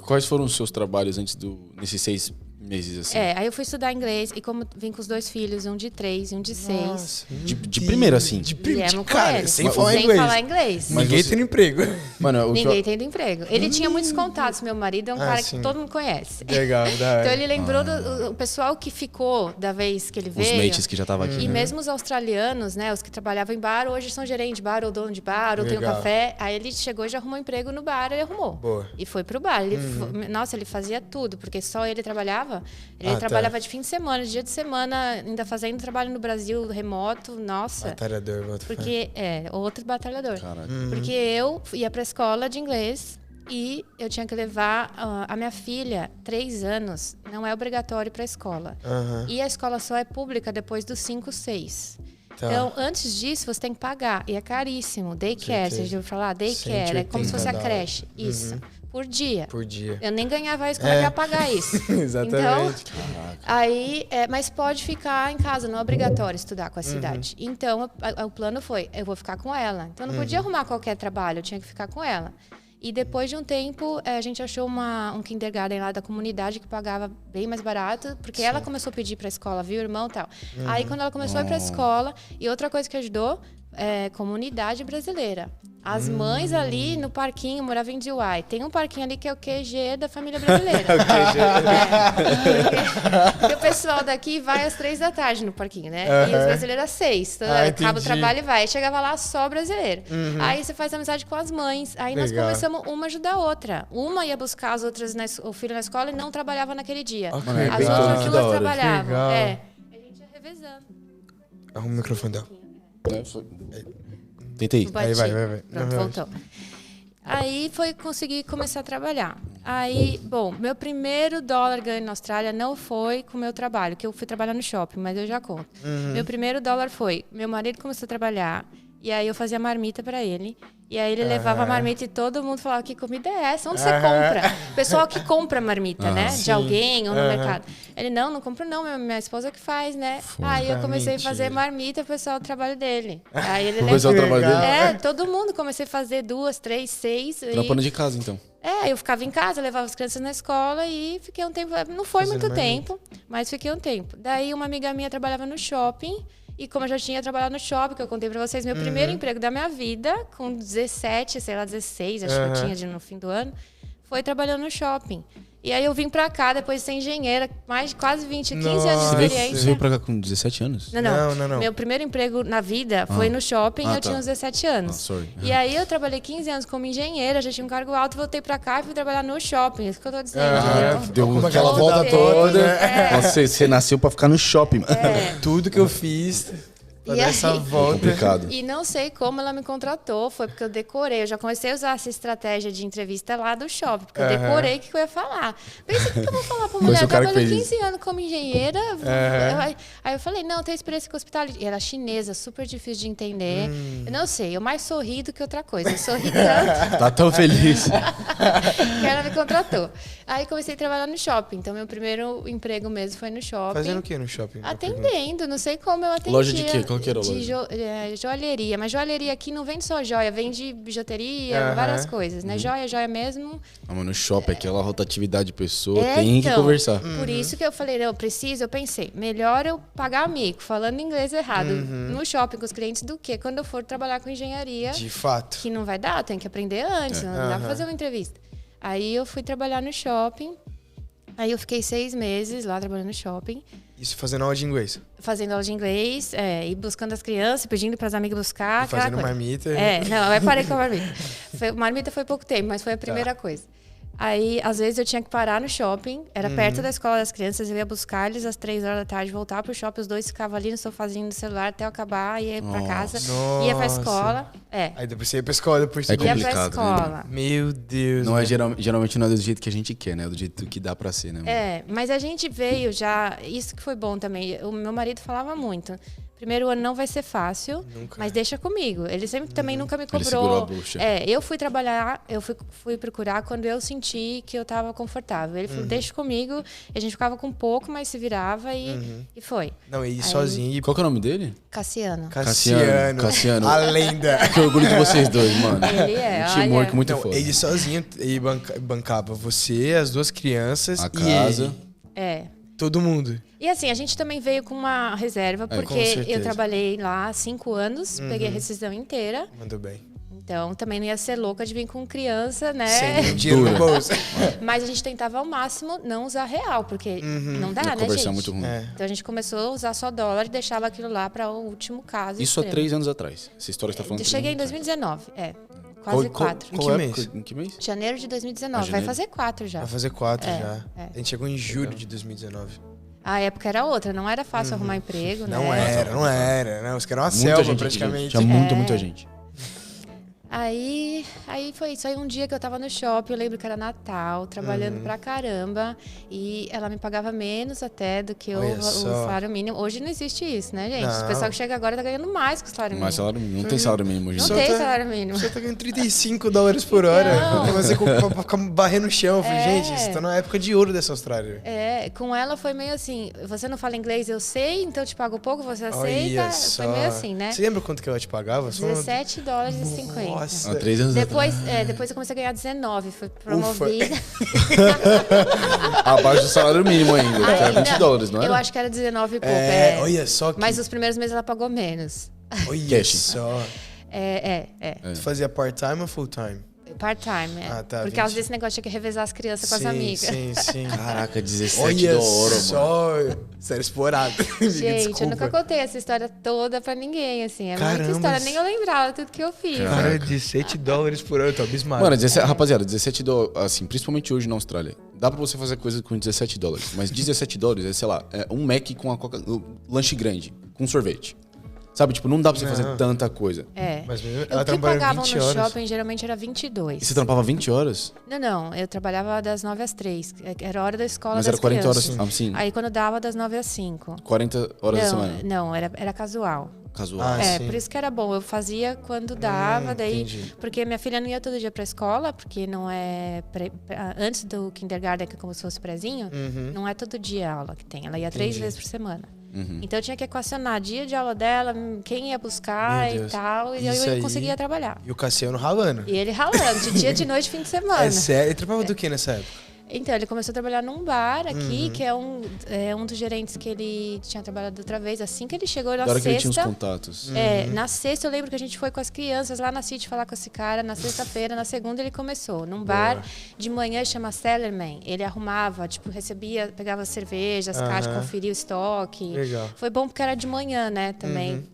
quais foram os seus trabalhos nesses 6 meses, assim? Aí eu fui estudar inglês e como vim com os 2 filhos, um de 3 e um de 6. De primeira, assim? De primeira, cara, sem falar inglês. Mas ninguém tendo emprego. Mano, ninguém tendo emprego. Ele tinha muitos contatos, meu marido é um cara que todo mundo conhece. Legal, então ele lembrou do pessoal que ficou da vez que ele veio. Os mates que já estavam aqui. E mesmo os australianos, né, os que trabalhavam em bar, hoje são gerente de bar, ou dono de bar, ou tem um café. Aí ele chegou e já arrumou emprego no bar, ele arrumou. Boa. E foi pro bar. Ele fazia tudo, porque só ele trabalhava. Ele trabalhava de fim de semana, de dia de semana, ainda fazendo trabalho no Brasil, remoto, nossa. Batalhador, porque outro batalhador. Caraca. Porque eu ia pra escola de inglês e eu tinha que levar a minha filha, 3 anos, não é obrigatório ir pra escola. E a escola só é pública depois dos 5, 6. Então, antes disso, você tem que pagar. E é caríssimo. Daycare, você já ouviu falar? Daycare, é como se fosse a creche. Isso. Por dia. Eu nem ganhava isso, como é que ia pagar isso? Exatamente. Então, aí, mas pode ficar em casa, não é obrigatório estudar com a cidade. Então, o plano foi, eu vou ficar com ela. Então, eu não podia arrumar qualquer trabalho, eu tinha que ficar com ela. E depois de um tempo, a gente achou um kindergarten lá da comunidade que pagava bem mais barato, porque ela começou a pedir pra escola, viu, irmão e tal. Aí, quando ela começou a ir pra escola, e outra coisa que ajudou, comunidade brasileira. As mães ali no parquinho, moravam em Dewey. Tem um parquinho ali que é o QG da família brasileira. Porque o pessoal daqui vai às 3 da tarde no parquinho, né? E os brasileiros às 6. Então, acaba o trabalho e vai. Chegava lá só brasileiro. Aí você faz amizade com as mães. Aí nós começamos uma ajudar a outra. Uma ia buscar as outras, o filho na escola e não trabalhava naquele dia. As outras 2 trabalhavam. A gente ia revezando. Arruma o microfone dela. Tentei. Aí vai. Pronto, voltou. Aí foi conseguir começar a trabalhar. Aí, bom, meu primeiro dólar ganho na Austrália não foi com o meu trabalho, que eu fui trabalhar no shopping, mas eu já conto. Meu primeiro dólar foi, meu marido começou a trabalhar, e aí eu fazia marmita pra ele. E aí ele levava a marmita e todo mundo falava, que comida é essa? Onde você compra? O pessoal que compra marmita, né? De alguém ou no mercado. Ele, não compro não, minha esposa que faz, né? Aí eu comecei a fazer marmita pro pessoal do trabalho dele. Aí ele levou o trabalho dele? Todo mundo. Comecei a fazer 2, 3, 6. Trampando de casa, então. Eu ficava em casa, levava as crianças na escola e fiquei um tempo. Não foi muito tempo, mas fiquei um tempo. Daí uma amiga minha trabalhava no shopping. E como eu já tinha trabalhado no shopping, que eu contei pra vocês, meu primeiro emprego da minha vida, com 17, sei lá, 16, acho que eu tinha no fim do ano, foi trabalhando no shopping. E aí eu vim pra cá, depois de ser engenheira, mais de quase 15 anos de Nossa. experiência. Você veio pra cá com 17 anos? Não. Meu primeiro emprego na vida foi no shopping, eu tinha uns 17 anos. sorry. E aí eu trabalhei 15 anos como engenheira, já tinha um cargo alto, voltei pra cá e fui trabalhar no shopping. Isso que eu tô dizendo, entendeu? Deu aquela aquela volta volta toda. É. Nossa, você nasceu pra ficar no shopping. Mano. Tudo que eu fiz pra E dar aí- essa volta. Complicado. E não sei como ela me contratou, foi porque eu decorei. Eu já comecei a usar essa estratégia de entrevista lá do shopping, porque eu decorei o que eu ia falar. Pensei, o que eu vou falar pra mulher? Conheci Eu o cara que trabalho fez 15 anos como engenheira. Aí eu falei, não, tenho experiência com hospitalidade. E ela é chinesa, super difícil de entender. Eu não sei, eu mais sorri do que outra coisa. Eu sorri tanto Tá tão feliz. que ela me contratou. Aí comecei a trabalhar no shopping. Então, meu primeiro emprego mesmo foi no shopping. Fazendo o que no shopping? Atendendo, não sei como eu atendia. Loja de quê? Qual que era a loja? Joalheria. Mas joalheria aqui não vende só joia, vende bijuteria, várias coisas, né? Joia mesmo. Ah, mas no shopping, aquela rotatividade de pessoa, É, tem que então, conversar. Por isso que eu falei, não, eu pensei, melhor eu pagar amigo, falando inglês errado, no shopping com os clientes, do que quando eu for trabalhar com engenharia, De fato. que não vai dar, tem que aprender antes, não dá pra fazer uma entrevista. Aí eu fui trabalhar no shopping, aí eu fiquei 6 meses lá trabalhando no shopping, Isso fazendo aula de inglês. fazendo aula de inglês, e buscando as crianças, pedindo para as amigas buscar. E fazendo aquela coisa. marmita. Não, eu parei com a marmita. Marmita foi pouco tempo, mas foi a primeira coisa. Aí, às vezes, eu tinha que parar no shopping, era perto da escola das crianças, eu ia buscar eles às 3 horas da tarde, voltar pro shopping, os dois ficavam ali no sofazinho do celular até eu acabar, ia pra casa, ia pra escola. Aí depois você ia pra escola, depois É tudo Ia isso. pra complicado, né? escola. Meu Deus. Não é velho. geralmente não é do jeito que a gente quer, né? É do jeito que dá pra ser, né? Mas a gente veio já, isso que foi bom também, o meu marido falava muito. Primeiro ano não vai ser fácil, mas deixa comigo. Ele sempre também nunca me Ele segurou a cobrou. bucha. Eu fui trabalhar, eu fui procurar quando eu senti que eu estava confortável. Ele falou, deixa comigo. E a gente ficava com pouco, mas se virava e foi. Não, e sozinho. E Qual que é o nome dele? Cassiano. Cassiano. A lenda. Que orgulho de vocês dois, mano. Ele é, Um teamwork olha. muito Não, foda. ele sozinho ele bancava você, as duas crianças A e casa. ele. Todo mundo. E assim, a gente também veio com uma reserva, com porque certeza. eu trabalhei lá 5 anos, peguei a rescisão inteira. Mandou bem. Então, também não ia ser louca de vir com criança, né? Sem dinheiro no bolso. Mas a gente tentava ao máximo não usar real, porque não dá, A né, conversão gente? é muito ruim. Então a gente começou a usar só dólar e deixava aquilo lá para o último caso. Isso há extremo. 3 anos atrás. Essa história que você tá falando. Eu cheguei em 2019, quase 4. Em que mês? Em que mês? Janeiro de 2019, vai janeiro. fazer 4 já. Vai fazer 4 já. é. A gente chegou em julho de 2019. A época era outra, não era fácil arrumar emprego, né? Não era. Não, os caras eram uma Muita selva gente. praticamente. Tinha muita gente. Aí foi isso. Aí um dia que eu tava no shopping, eu lembro que era Natal, trabalhando pra caramba. E ela me pagava menos até do que Olha o só. salário mínimo. Hoje não existe isso, né, gente? Não. O pessoal que chega agora tá ganhando mais que o salário mínimo. Mas salário mínimo. Não tem salário mínimo hoje. Não em Só dia. tem tá- salário mínimo. Você tá ganhando $35 por hora. Então. Você pra ficar barrendo no chão. Eu falei, gente, você tá na época de ouro dessa Austrália. Com ela foi meio assim, você não fala inglês, eu sei, então eu te pago pouco, você aceita. Olha Foi só. meio assim, né? Você lembra quanto que ela te pagava? Só uma- $17,50. Nossa. Há 3 anos Depois eu comecei a ganhar 19, fui promovida. abaixo do salário mínimo ainda. Que era $20, não Eu era? acho que era 19 e pouco. Olha só que... Mas os primeiros meses ela pagou menos. Olha Cash. só. Tu fazia part-time ou full-time? Part-time, Ah, tá, Por causa 20. desse negócio, tinha que revezar as crianças com as Sim, amigas. sim. Caraca, 17 Olha mano. só. Sério, explorado. Gente, Desculpa. eu nunca contei essa história toda pra ninguém, assim. É Caramba. muita história, nem eu lembrava tudo que eu fiz. Cara, $17 por hora, eu tô abismado. Mano, rapaziada, $17, assim, principalmente hoje na Austrália, dá pra você fazer coisa com $17. Mas $17 é, sei lá, um Mac com a lanche grande, com sorvete. Sabe, tipo, não dá pra você fazer tanta coisa. Mas mesmo, O ela que trabalha pagavam 20 no horas. shopping geralmente era 22. E você trampava 20 horas? Não, eu trabalhava das 9 às 3. Era a hora da escola Mas das era 40 crianças. horas, assim, Aí quando dava das 9 às 5. 40 horas da semana. Não, era casual. Casual. Ah, sim. Por isso que era bom. Eu fazia quando dava, daí. entendi. Porque minha filha não ia todo dia pra escola, porque não é. Antes do kindergarten, que é como se fosse prezinho, não é todo dia a aula que tem. Ela ia 3 vezes por semana. Então eu tinha que equacionar dia de aula dela, quem ia buscar Meu e Deus. tal, e Isso eu aí. conseguia trabalhar. E o Cassiano ralando. E ele ralando, de dia, de noite, fim de semana. É sério? Ele trabalhava do que nessa época? Então, ele começou a trabalhar num bar aqui, que é um dos gerentes que ele tinha trabalhado outra vez. Assim que ele chegou na Agora que ele tinha os sexta... contatos. Na sexta eu lembro que a gente foi com as crianças lá na City falar com esse cara. Na sexta-feira, na segunda ele começou. Num bar de manhã, chama Cellarman. Ele arrumava, tipo, recebia, pegava cerveja, as caixas, conferia o estoque. Legal. Foi bom porque era de manhã, né, também.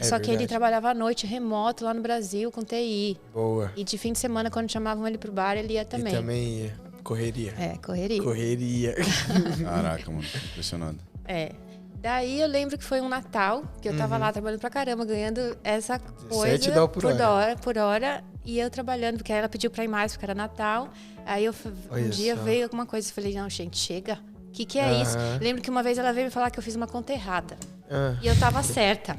Só que ele trabalhava à noite, remoto, lá no Brasil, com TI. Boa. E de fim de semana, quando chamavam ele pro bar, ele ia também. E também ia. Correria. Correria. Correria. Caraca, mano. Impressionado. Daí eu lembro que foi um Natal, que eu tava lá trabalhando pra caramba, ganhando essa coisa $7 por hora. E eu trabalhando, porque ela pediu pra ir mais, porque era Natal. Aí um dia veio alguma coisa e falei, não, gente, chega. O que é isso? Lembro que uma vez ela veio me falar que eu fiz uma conta errada. E eu tava certa.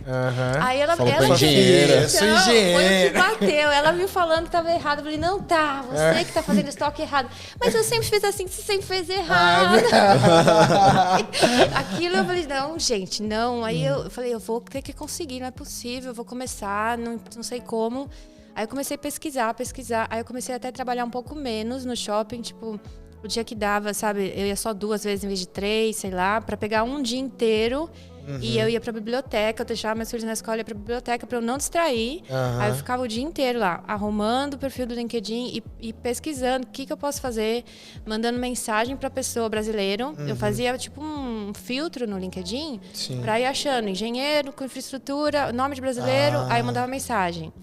Aí ela Falou pra ela engenheira. Eu sou Foi o engenheira. que bateu. Ela me falando que tava errado. Eu falei, não tá, você que tá fazendo estoque errado. Mas eu sempre fiz assim, você sempre fez errado. Aquilo eu falei, não, gente, não. Aí eu falei, eu vou ter que conseguir, não é possível, eu vou começar, não sei como. Aí eu comecei a pesquisar. Aí eu comecei até a trabalhar um pouco menos no shopping, tipo... O dia que dava, sabe? Eu ia só 2 vezes em vez de 3, sei lá, pra pegar um dia inteiro. E eu ia pra biblioteca, eu deixava meus filhos na escola, ia pra biblioteca pra eu não distrair. Aí eu ficava o dia inteiro lá, arrumando o perfil do LinkedIn e pesquisando o que eu posso fazer, mandando mensagem pra pessoa brasileira. Eu fazia tipo um filtro no LinkedIn pra ir achando engenheiro com infraestrutura, nome de brasileiro, aí eu mandava mensagem.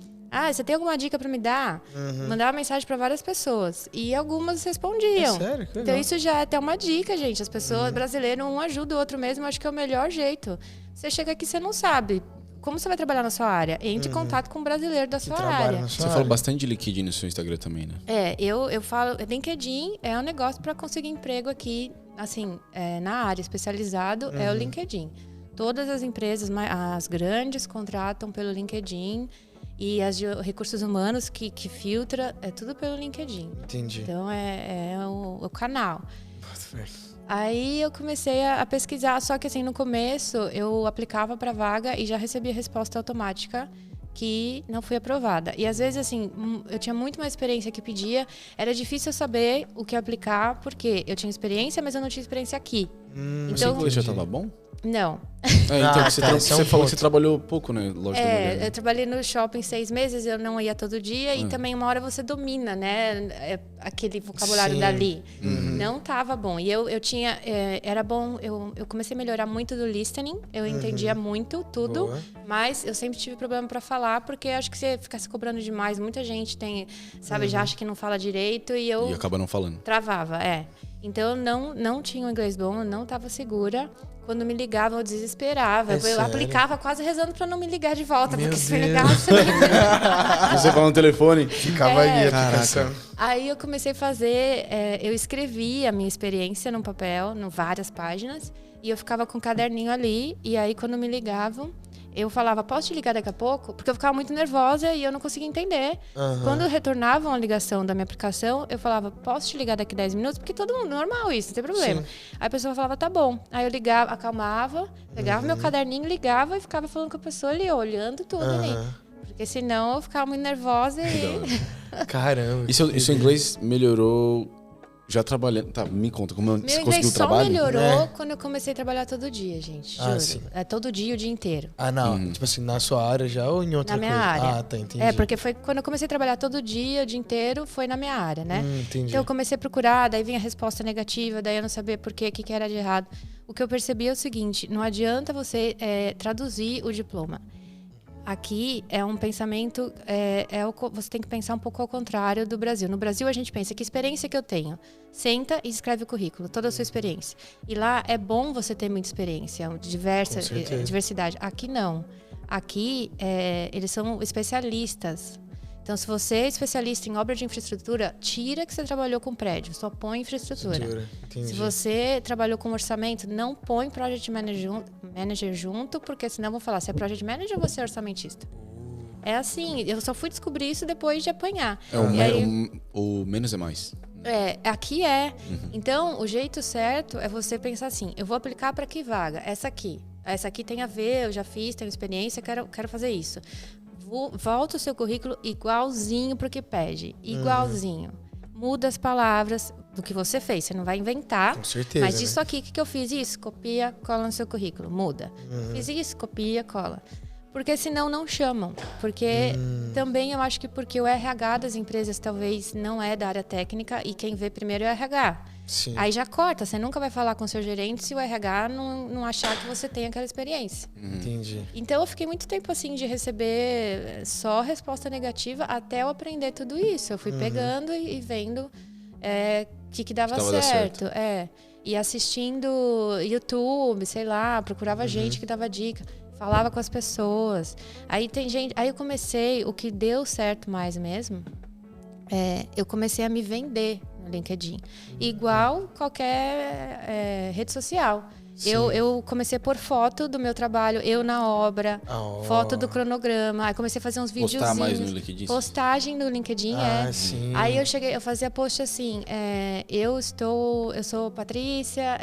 Você tem alguma dica pra me dar? Mandava mensagem pra várias pessoas. E algumas respondiam. É sério? Que legal. Então isso já é até uma dica, gente. As pessoas brasileiras, um ajuda o outro mesmo. Acho que é o melhor jeito. Você chega aqui, você não sabe como você vai trabalhar na sua área. Entre em contato com o brasileiro da sua área. Você fala bastante de LinkedIn no seu Instagram também, né? Eu falo... LinkedIn é um negócio pra conseguir emprego aqui, assim, na área especializado, é o LinkedIn. Todas as empresas, as grandes, contratam pelo LinkedIn. E as de recursos humanos que filtra, é tudo pelo LinkedIn. Entendi. Então, é o canal. Aí eu comecei a pesquisar, só que assim, no começo eu aplicava para vaga e já recebia resposta automática que não fui aprovada. E às vezes, assim, eu tinha muito mais experiência que pedia, era difícil eu saber o que aplicar, porque eu tinha experiência, mas eu não tinha experiência aqui. Então, você já estava bom? Não. Então você falou que você trabalhou pouco, né? Loja da mulher, né? Eu trabalhei no shopping 6 meses, eu não ia todo dia e também uma hora você domina, né? Aquele vocabulário dali. Não tava bom. E eu tinha... era bom... Eu comecei a melhorar muito do listening. Eu entendia muito tudo. Boa. Mas eu sempre tive problema pra falar, porque acho que você fica se cobrando demais. Muita gente tem... Sabe, já acha que não fala direito e eu... E acaba não falando. Travava, Então, eu não tinha um inglês bom, eu não estava segura. Quando me ligavam, eu desesperava. Eu aplicava quase rezando para não me ligar de volta, porque se me ligasse... Você fala no telefone. Ficava aí a aplicação. Aí eu comecei a fazer... eu escrevi a minha experiência num papel, em várias páginas, e eu ficava com um caderninho ali, e aí quando me ligavam, eu falava, posso te ligar daqui a pouco? Porque eu ficava muito nervosa e eu não conseguia entender. Quando retornavam a ligação da minha aplicação, eu falava, posso te ligar daqui 10 minutos? Porque todo mundo, normal isso, não tem problema. Aí a pessoa falava, tá bom. Aí eu ligava, acalmava, pegava meu caderninho, ligava e ficava falando com a pessoa ali, olhando tudo ali. Porque senão eu ficava muito nervosa e... Caramba. E seu inglês melhorou já trabalhando... Tá, me conta, como você conseguiu o trabalho? Meu inglês só melhorou quando eu comecei a trabalhar todo dia, gente. Juro. Sim. Todo dia, o dia inteiro. Não. Tipo assim, na sua área já ou em outra na coisa? Na minha área. Tá, entendi. Porque foi quando eu comecei a trabalhar todo dia, o dia inteiro, foi na minha área, né? Entendi. Então eu comecei a procurar, daí vinha a resposta negativa, daí eu não sabia por quê, o que era de errado. O que eu percebi é o seguinte, não adianta você traduzir o diploma. Aqui é um pensamento, você tem que pensar um pouco ao contrário do Brasil. No Brasil a gente pensa, que experiência que eu tenho? Senta e escreve o currículo, toda a sua experiência. E lá é bom você ter muita experiência, diversidade. Aqui não. Aqui eles são especialistas. Então, se você é especialista em obra de infraestrutura, tira que você trabalhou com prédio, só põe infraestrutura. Se você trabalhou com orçamento, não põe project manager junto, porque senão vão falar, você é project manager ou você é orçamentista? É assim, eu só fui descobrir isso depois de apanhar. O menos é mais. Aqui é. Então, o jeito certo é você pensar assim, eu vou aplicar para que vaga? Essa aqui tem a ver, eu já fiz, tenho experiência, quero fazer isso. Volta o seu currículo igualzinho pro que pede. Igualzinho. muda as palavras do que você fez. Você não vai inventar. Com certeza. Mas isso né? aqui, o que eu fiz? Isso, copia, cola no seu currículo. Muda. Fiz isso, copia, cola. Porque senão não chamam. Porque também eu acho que porque o RH das empresas talvez não é da área técnica e quem vê primeiro é o RH. Sim. Aí já corta. Você nunca vai falar com o seu gerente se o RH não achar que você tem aquela experiência. Entendi. Então eu fiquei muito tempo assim de receber só resposta negativa até eu aprender tudo isso. Eu fui pegando e vendo o que dava certo. E assistindo YouTube, sei lá, procurava gente que dava dica. Falava com as pessoas. Aí tem gente. Aí eu comecei, o que deu certo mais mesmo, eu comecei a me vender no LinkedIn. Igual qualquer rede social. Eu comecei a pôr foto do meu trabalho, eu na obra, foto do cronograma. Aí comecei a fazer uns videozinhos. Postar mais no LinkedIn? Postagem no LinkedIn, Sim. Aí eu fazia post assim, eu sou Patrícia,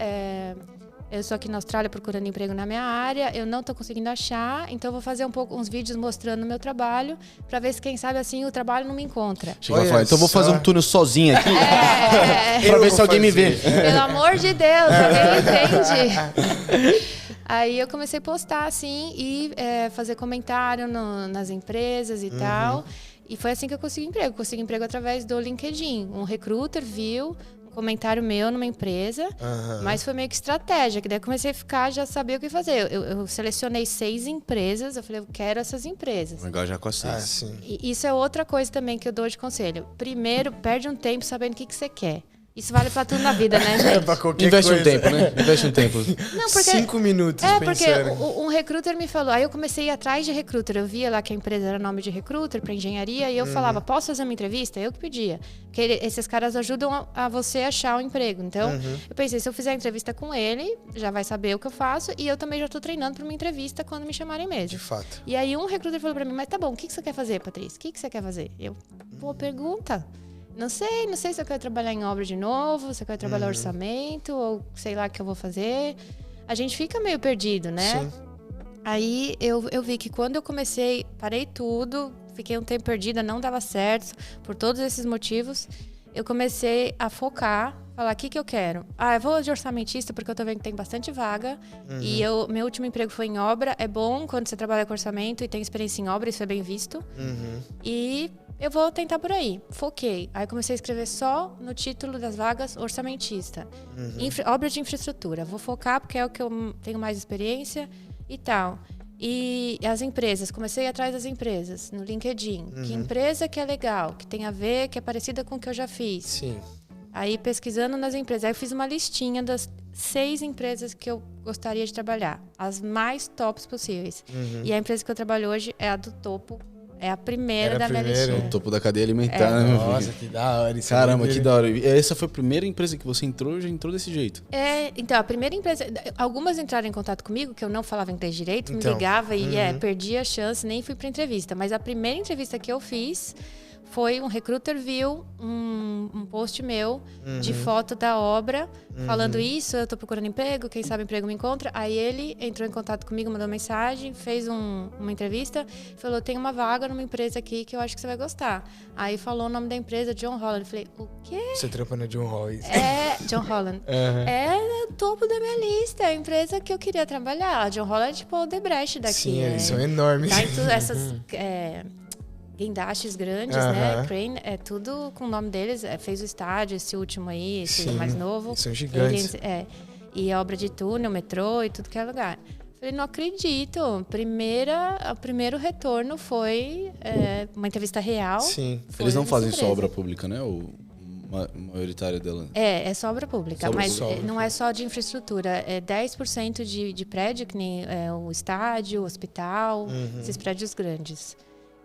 eu estou aqui na Austrália procurando emprego na minha área, eu não estou conseguindo achar, então eu vou fazer uns vídeos mostrando o meu trabalho, para ver se, quem sabe, assim, o trabalho não me encontra. Chega a falar, então eu vou fazer um túnel sozinho aqui, pra Eu ver vou se alguém me vê. Pelo amor de Deus, alguém entende? Aí eu comecei a postar, assim, e fazer comentário nas empresas e tal. E foi assim que eu consegui emprego. Consegui emprego através do LinkedIn. Um recruiter viu comentário meu numa empresa, mas foi meio que estratégia, que daí eu comecei a ficar, já sabia o que fazer. Eu selecionei 6 empresas, eu falei, eu quero essas empresas. Legal já com a 6. Sim. E isso é outra coisa também que eu dou de conselho. Primeiro, perde um tempo sabendo o que você quer. Isso vale pra tudo na vida, né, gente? Pra qualquer Investe coisa. um tempo, né? Investe um tempo. Não, porque 5 minutos porque pensando. um recruiter me falou, aí eu comecei a ir atrás de recruiter, eu via lá que a empresa era nome de recruiter para engenharia, e eu falava, posso fazer uma entrevista? Eu que pedia, porque esses caras ajudam a você achar um emprego, então eu pensei, se eu fizer a entrevista com ele, já vai saber o que eu faço, e eu também já tô treinando para uma entrevista quando me chamarem mesmo. De fato. E aí um recruiter falou para mim, mas tá bom, o que você quer fazer, Patrícia? O que você quer fazer? Eu, boa pergunta. Não sei se eu quero trabalhar em obra de novo, se eu quero trabalhar orçamento, ou sei lá o que eu vou fazer. A gente fica meio perdido, né? Sim. Aí eu vi que quando eu comecei, parei tudo, fiquei um tempo perdida, não dava certo, por todos esses motivos. Eu comecei a focar, falar, o que eu quero? Eu vou de orçamentista, porque eu tô vendo que tem bastante vaga. E meu último emprego foi em obra. É bom quando você trabalha com orçamento e tem experiência em obra, isso é bem visto. E eu vou tentar por aí. Foquei. Aí comecei a escrever só no título das vagas orçamentista. Obra de infraestrutura. Vou focar porque é o que eu tenho mais experiência e tal. E as empresas, comecei a ir atrás das empresas no LinkedIn. Que empresa que é legal, que tem a ver, que é parecida com o que eu já fiz. Sim. Aí pesquisando nas empresas, aí eu fiz uma listinha das 6 empresas que eu gostaria de trabalhar. As mais tops possíveis. E a empresa que eu trabalho hoje é a do topo. É a primeira da minha listinha. O topo da cadeia alimentar, né, meu filho? Nossa, que da hora. Isso Caramba, que da hora. E essa foi a primeira empresa que você entrou, já entrou desse jeito? Então, a primeira empresa... Algumas entraram em contato comigo, que eu não falava inglês direito, me ligava e perdi a chance, nem fui pra entrevista. Mas a primeira entrevista que eu fiz foi um recruiter viu um post meu de foto da obra, falando isso, eu tô procurando emprego, quem sabe emprego me encontra. Aí ele entrou em contato comigo, mandou mensagem, fez uma entrevista, falou, tem uma vaga numa empresa aqui que eu acho que você vai gostar. Aí falou o nome da empresa, John Holland. Eu falei, o quê? Você trampa na John Holland. John Holland. É o topo da minha lista, é a empresa que eu queria trabalhar. A John Holland é tipo o Odebrecht daqui. Sim, eles são enormes. Tá em tudo, essas... guindastes grandes, né? Crane, é tudo com o nome deles. Fez o estádio, esse último aí, esse mais novo. São gigantes. E obra de túnel, metrô e tudo que é lugar. Falei, não acredito. O primeiro retorno foi uma entrevista real. Sim. Eles não fazem só obra pública, né? O maioritário dela. É só obra pública, mas pública. não é só de infraestrutura. É 10% de prédio, que nem o estádio, o hospital, esses prédios grandes.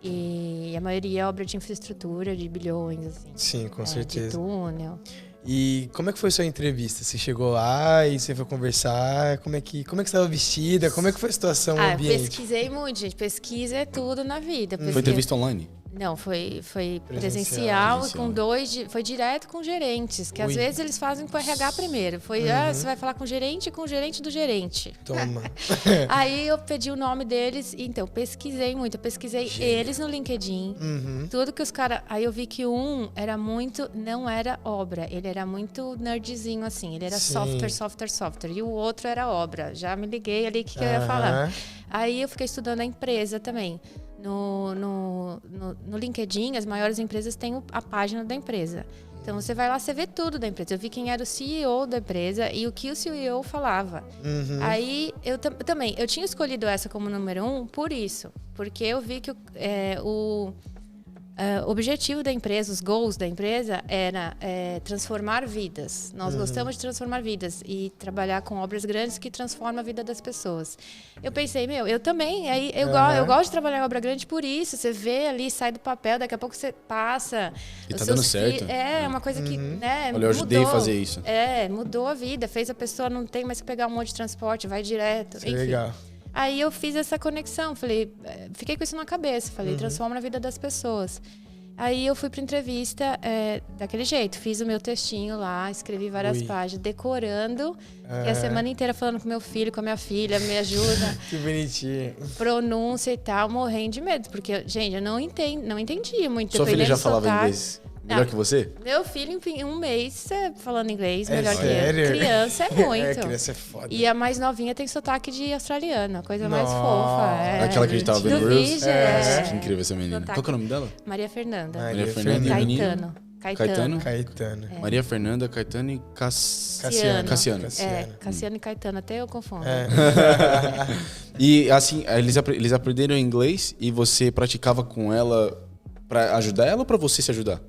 E a maioria é obra de infraestrutura, de bilhões, assim. Sim, com certeza. De túnel. E como é que foi a sua entrevista? Você chegou lá e você foi conversar? Como é que você estava vestida? Como é que foi a situação, o ambiente? Pesquisei muito, gente. Pesquisa é tudo na vida. Foi entrevista online? Não, foi presencial com foi direto com gerentes, que às vezes eles fazem com o RH primeiro. Você vai falar com o gerente do gerente. Toma. Aí eu pedi o nome deles, então pesquisei muito, eles no LinkedIn, tudo que os caras... Aí eu vi que não era obra, ele era muito nerdzinho assim, ele era software, e o outro era obra. Já me liguei ali o que eu ia falar. Aí eu fiquei estudando a empresa também. No LinkedIn, as maiores empresas têm a página da empresa. Então você vai lá, você vê tudo da empresa. Eu vi quem era o CEO da empresa e o que o CEO falava. Aí eu também, eu tinha escolhido essa como número 1 por isso. Porque eu vi que o objetivo da empresa, os goals da empresa era transformar vidas. Nós gostamos de transformar vidas e trabalhar com obras grandes que transformam a vida das pessoas. Eu pensei, eu também. Aí eu gosto de trabalhar em obra grande por isso. Você vê ali, sai do papel, daqui a pouco você passa. E tá dando certo. É uma coisa que, né, olha, eu ajudei a fazer isso. Mudou a vida. Fez a pessoa não tem mais que pegar um monte de transporte, vai direto. Enfim. Legal. Aí eu fiz essa conexão, fiquei com isso na cabeça, transforma a vida das pessoas. Aí eu fui pra entrevista daquele jeito, fiz o meu textinho lá, escrevi várias páginas, decorando, e a semana inteira falando com meu filho, com a minha filha, me ajuda. Que bonitinho. Pronúncia e tal, morrendo de medo, porque, gente, eu não entendia muito. Sua filha já falava inglês? Melhor que você? Meu filho, em um mês, falando inglês, melhor que sério? eu. Criança é muito. Criança é foda. E a mais novinha tem sotaque de australiano, a coisa mais fofa. Aquela que a gente tava vendo do Reels? vídeo, Que incrível essa menina. Sotaque. Qual que é o nome dela? Maria Fernanda. Maria Fernanda e o menino? Caetano. Maria Fernanda, Caetano e Cassiano. Cassiano e Caetano, até eu confundo. E assim, eles aprenderam inglês e você praticava com ela pra ajudar ela ou pra você se ajudar?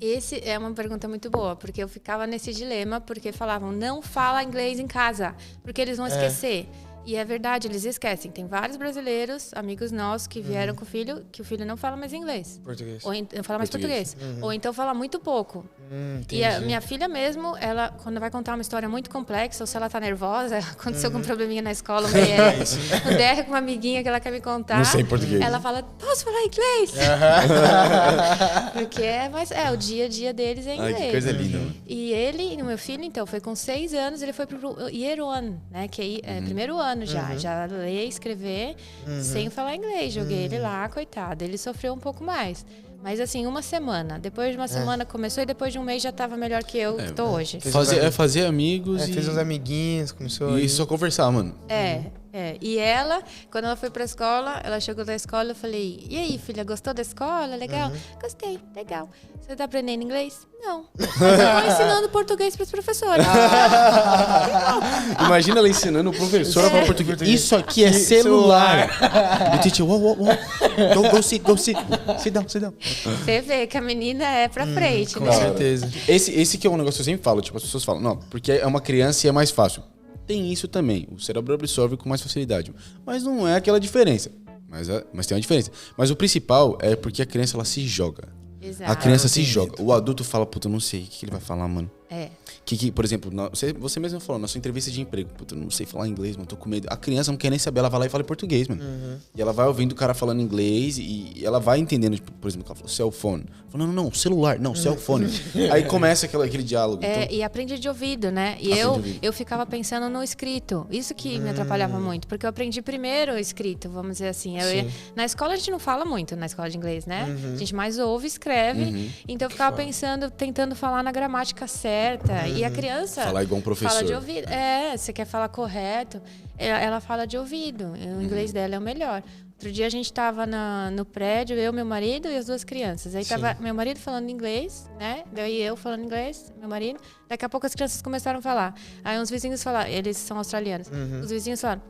Esse é uma pergunta muito boa, porque eu ficava nesse dilema, porque falavam, não fala inglês em casa, porque eles vão esquecer. E é verdade, eles esquecem. Tem vários brasileiros, amigos nossos, que vieram com o filho, que o filho não fala mais inglês. Português. Ou não fala mais português. Ou então fala muito pouco. Entendi. E a minha filha mesmo, ela, quando vai contar uma história muito complexa, ou se ela tá nervosa, aconteceu algum probleminha na escola, um DR com uma amiguinha que ela quer me contar. Não sei português. Ela fala, posso falar inglês? Porque o dia a dia deles é inglês. Ai, que coisa linda. E ele, o meu filho, então, foi com 6 anos, ele foi pro Year One, né? Que é primeiro ano já ler, escrever, sem falar inglês. Joguei ele lá, coitado. Ele sofreu um pouco mais. Mas assim, uma semana. Depois de uma semana começou e depois de um mês já estava melhor que eu que tô hoje. Fazer amigos fez uns amiguinhos, começou e só conversar, mano. E ela, quando ela foi pra escola, ela chegou da escola, eu falei, e aí, filha, gostou da escola? Legal? Gostei, legal. Você tá aprendendo inglês? Não. Mas eu tô ensinando português pros professores. Imagina ela ensinando o professor a falar português. Isso aqui é celular. O teacher, go sit. Sit down. Você vê que a menina é pra frente, com né? certeza. Esse que é um negócio que eu sempre falo, tipo, as pessoas falam, não, porque é uma criança e é mais fácil. Tem isso também, o cérebro absorve com mais facilidade. Mas não é aquela diferença. Mas tem uma diferença. Mas o principal é porque a criança, ela se joga. Exato. A criança se joga. O adulto fala, puta, eu não sei o que ele vai falar, mano. Por exemplo, você mesmo falou, na sua entrevista de emprego, puta, eu não sei falar inglês, mano, tô com medo. A criança não quer nem saber, ela vai lá e fala em português, mano. E ela vai ouvindo o cara falando inglês e ela vai entendendo, tipo, por exemplo, ela falou cell phone. Fala, não, celular, não, cell phone. Aí começa aquele diálogo. Então... E aprende de ouvido, né? E eu ficava pensando no escrito. Isso que me atrapalhava muito, porque eu aprendi primeiro o escrito, vamos dizer assim. Na escola a gente não fala muito, na escola de inglês, né? A gente mais ouve, escreve. Então eu ficava pensando, tentando falar na gramática certa. E a criança falar igual um professor. Fala de ouvido. Você quer falar correto, ela fala de ouvido. O inglês dela é o melhor. Outro dia a gente tava no prédio, eu, meu marido e as 2 crianças. Aí tava meu marido falando inglês, né? Daí eu falando inglês, meu marido. Daqui a pouco as crianças começaram a falar. Aí uns vizinhos falaram, eles são australianos. Os vizinhos falaram,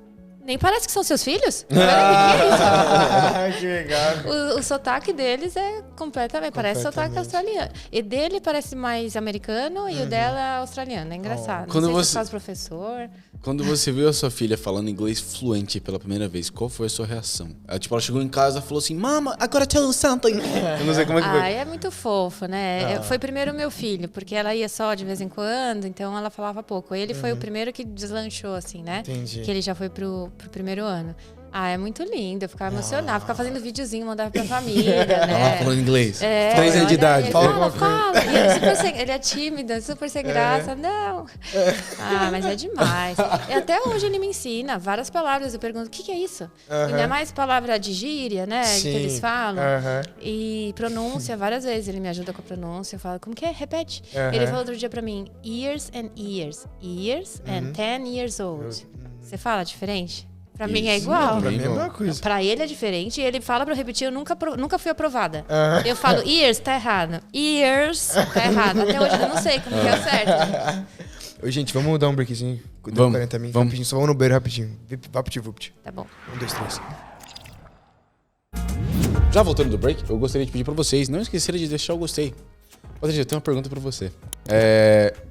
nem parece que são seus filhos? Que é isso? Que legal. O sotaque deles é completamente, parece sotaque australiano. E dele parece mais americano e o dela é australiano. É engraçado. Quando não sei se você... faz professor. Quando você viu a sua filha falando inglês fluente pela primeira vez, qual foi a sua reação? Ela chegou em casa e falou assim, Mama, I gotta tell you something. Eu não sei como é que foi. É muito fofo, né? Foi primeiro o meu filho, porque ela ia só de vez em quando, então ela falava pouco. Ele foi o primeiro que deslanchou, assim, né? Entendi. Que ele já foi pro primeiro ano. É muito lindo. Eu ficava emocionada, ficava fazendo videozinho, mandava pra família, né? Ela falando inglês. 3 anos de olha, idade. Ele Fala fala. E ele é tímido, super sem graça. Não. Mas é demais. E até hoje ele me ensina várias palavras. Eu pergunto, o que é isso? Ainda mais palavra de gíria, né? Sim. Que eles falam. E pronúncia, várias vezes. Ele me ajuda com a pronúncia. Eu falo, como que é? Repete. Ele falou outro dia pra mim, years and years. Years and 10 years old. Você fala diferente? Pra mim é igual. Pra mim é a mesma coisa. Pra ele é diferente. E ele fala pra eu repetir, eu nunca fui aprovada. Eu falo, years, tá errado. Years, tá errado. Até hoje eu não sei como que é o certo. Oi, gente, vamos dar um breakzinho? Vamos, 40 minutos. vamos. Rapidinho, só vamos no banheiro rapidinho. Vapt-vupt. Tá bom. 1, 2, 3. Já voltando do break, eu gostaria de pedir pra vocês não esquecerem de deixar o gostei. Patrícia, eu tenho uma pergunta pra você.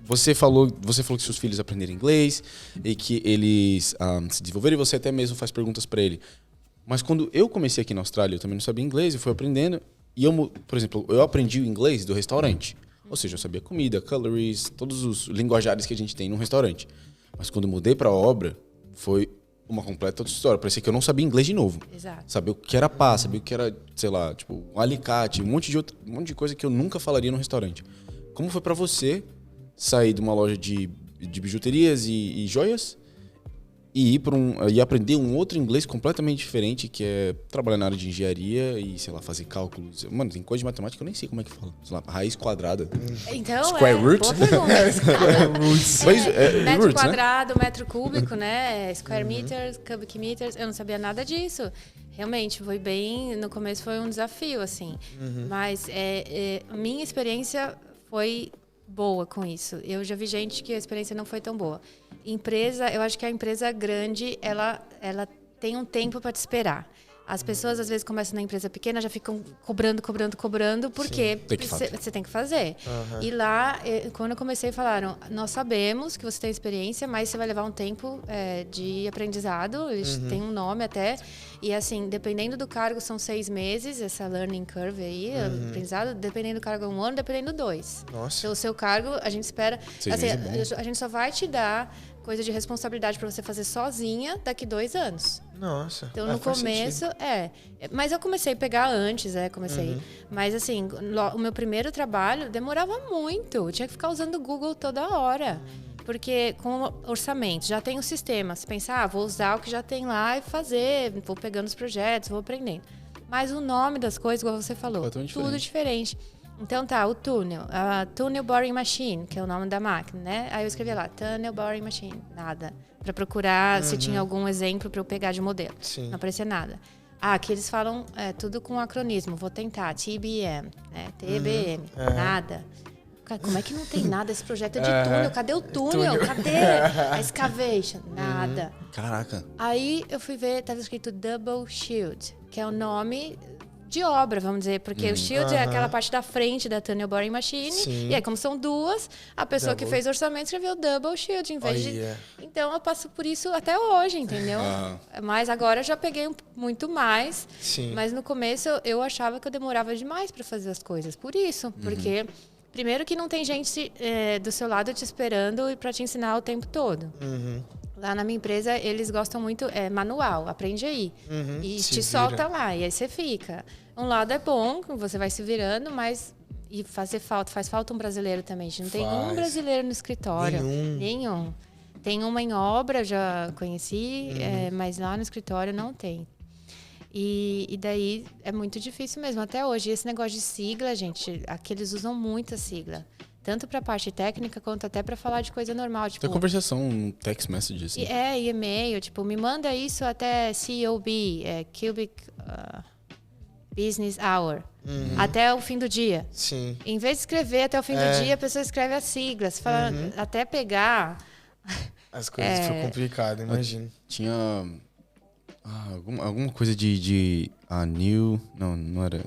Você falou que seus filhos aprenderam inglês e que eles se desenvolveram e você até mesmo faz perguntas pra ele. Mas quando eu comecei aqui na Austrália, eu também não sabia inglês, eu fui aprendendo. E por exemplo, eu aprendi o inglês do restaurante. Ou seja, eu sabia comida, calories, todos os linguajares que a gente tem num restaurante. Mas quando eu mudei pra obra, foi uma completa outra história. Parecia que eu não sabia inglês de novo. Exato. Sabia o que era pá, sabia o que era, sei lá, tipo, um alicate, um monte de coisa que eu nunca falaria no restaurante. Como foi pra você sair de uma loja de bijuterias e joias e ir e aprender um outro inglês completamente diferente, que é trabalhar na área de engenharia e, sei lá, fazer cálculos. Mano, tem coisa de matemática que eu nem sei como é que fala. Sei lá, raiz quadrada. Então, Square root? boa pergunta. Metro roots, quadrado, metro cúbico, né? Square meters, cubic meters. Eu não sabia nada disso. Realmente, foi bem... No começo foi um desafio, assim. Mas a minha experiência foi boa com isso. Eu já vi gente que a experiência não foi tão boa. Empresa, eu acho que a empresa grande, ela tem um tempo para te esperar. As pessoas, às vezes, começam na empresa pequena, já ficam cobrando, porque você tem que fazer. E lá, quando eu comecei, falaram, nós sabemos que você tem experiência, mas você vai levar um tempo de aprendizado, eles têm um nome até. E assim, dependendo do cargo, são 6 meses, essa learning curve aí, aprendizado. Dependendo do cargo, é 1 ano, dependendo 2. Nossa. Então, o seu cargo, a gente espera... Assim, a gente só vai te dar coisa de responsabilidade para você fazer sozinha daqui 2 anos. Nossa. Então, no começo, mas eu comecei a pegar antes, Mas, assim, o meu primeiro trabalho demorava muito. Eu tinha que ficar usando o Google toda hora. Porque com orçamento, já tem o sistema. Você pensa, vou usar o que já tem lá e fazer. Vou pegando os projetos, vou aprendendo. Mas o nome das coisas, igual você falou, tudo diferente. Então o túnel. A Tunnel Boring Machine, que é o nome da máquina, né? Aí eu escrevi lá, Tunnel Boring Machine. Nada. Para procurar se tinha algum exemplo para eu pegar de modelo. Sim. Não aparecia nada. Aqui eles falam tudo com acronismo. Vou tentar. TBM, né? TBM. Nada. Cara, como é que não tem nada? Esse projeto é de túnel. Cadê o túnel? Cadê a excavation? Nada. Caraca. Aí eu fui ver, estava escrito Double Shield, que é o nome de obra, vamos dizer, porque o shield é aquela parte da frente da Tunnel Boring Machine. Sim. E aí, como são duas, a pessoa que fez o orçamento escreveu Double Shield em vez de... Então, eu passo por isso até hoje, entendeu? Mas agora eu já peguei muito mais. Sim. Mas no começo eu achava que eu demorava demais para fazer as coisas. Por isso, porque... Primeiro que não tem gente do seu lado te esperando para te ensinar o tempo todo. Lá na minha empresa, eles gostam muito, manual, aprende aí. E te solta lá, e aí você fica. Um lado é bom, você vai se virando, mas faz falta um brasileiro também. A gente não tem um brasileiro no escritório. Nenhum. Tem uma em obra, já conheci, mas lá no escritório não tem. E daí é muito difícil mesmo, até hoje. E esse negócio de sigla, gente, aqui eles usam muita sigla. Tanto para a parte técnica, quanto até para falar de coisa normal. Tipo, tem conversação, um text message, assim. E e-mail, tipo, me manda isso até COB, Cubic Business Hour. Até o fim do dia. Sim. Em vez de escrever até o fim do dia, a pessoa escreve as siglas. Fala, até pegar... As coisas ficam complicadas, imagino. Tinha... alguma coisa de new... Não era...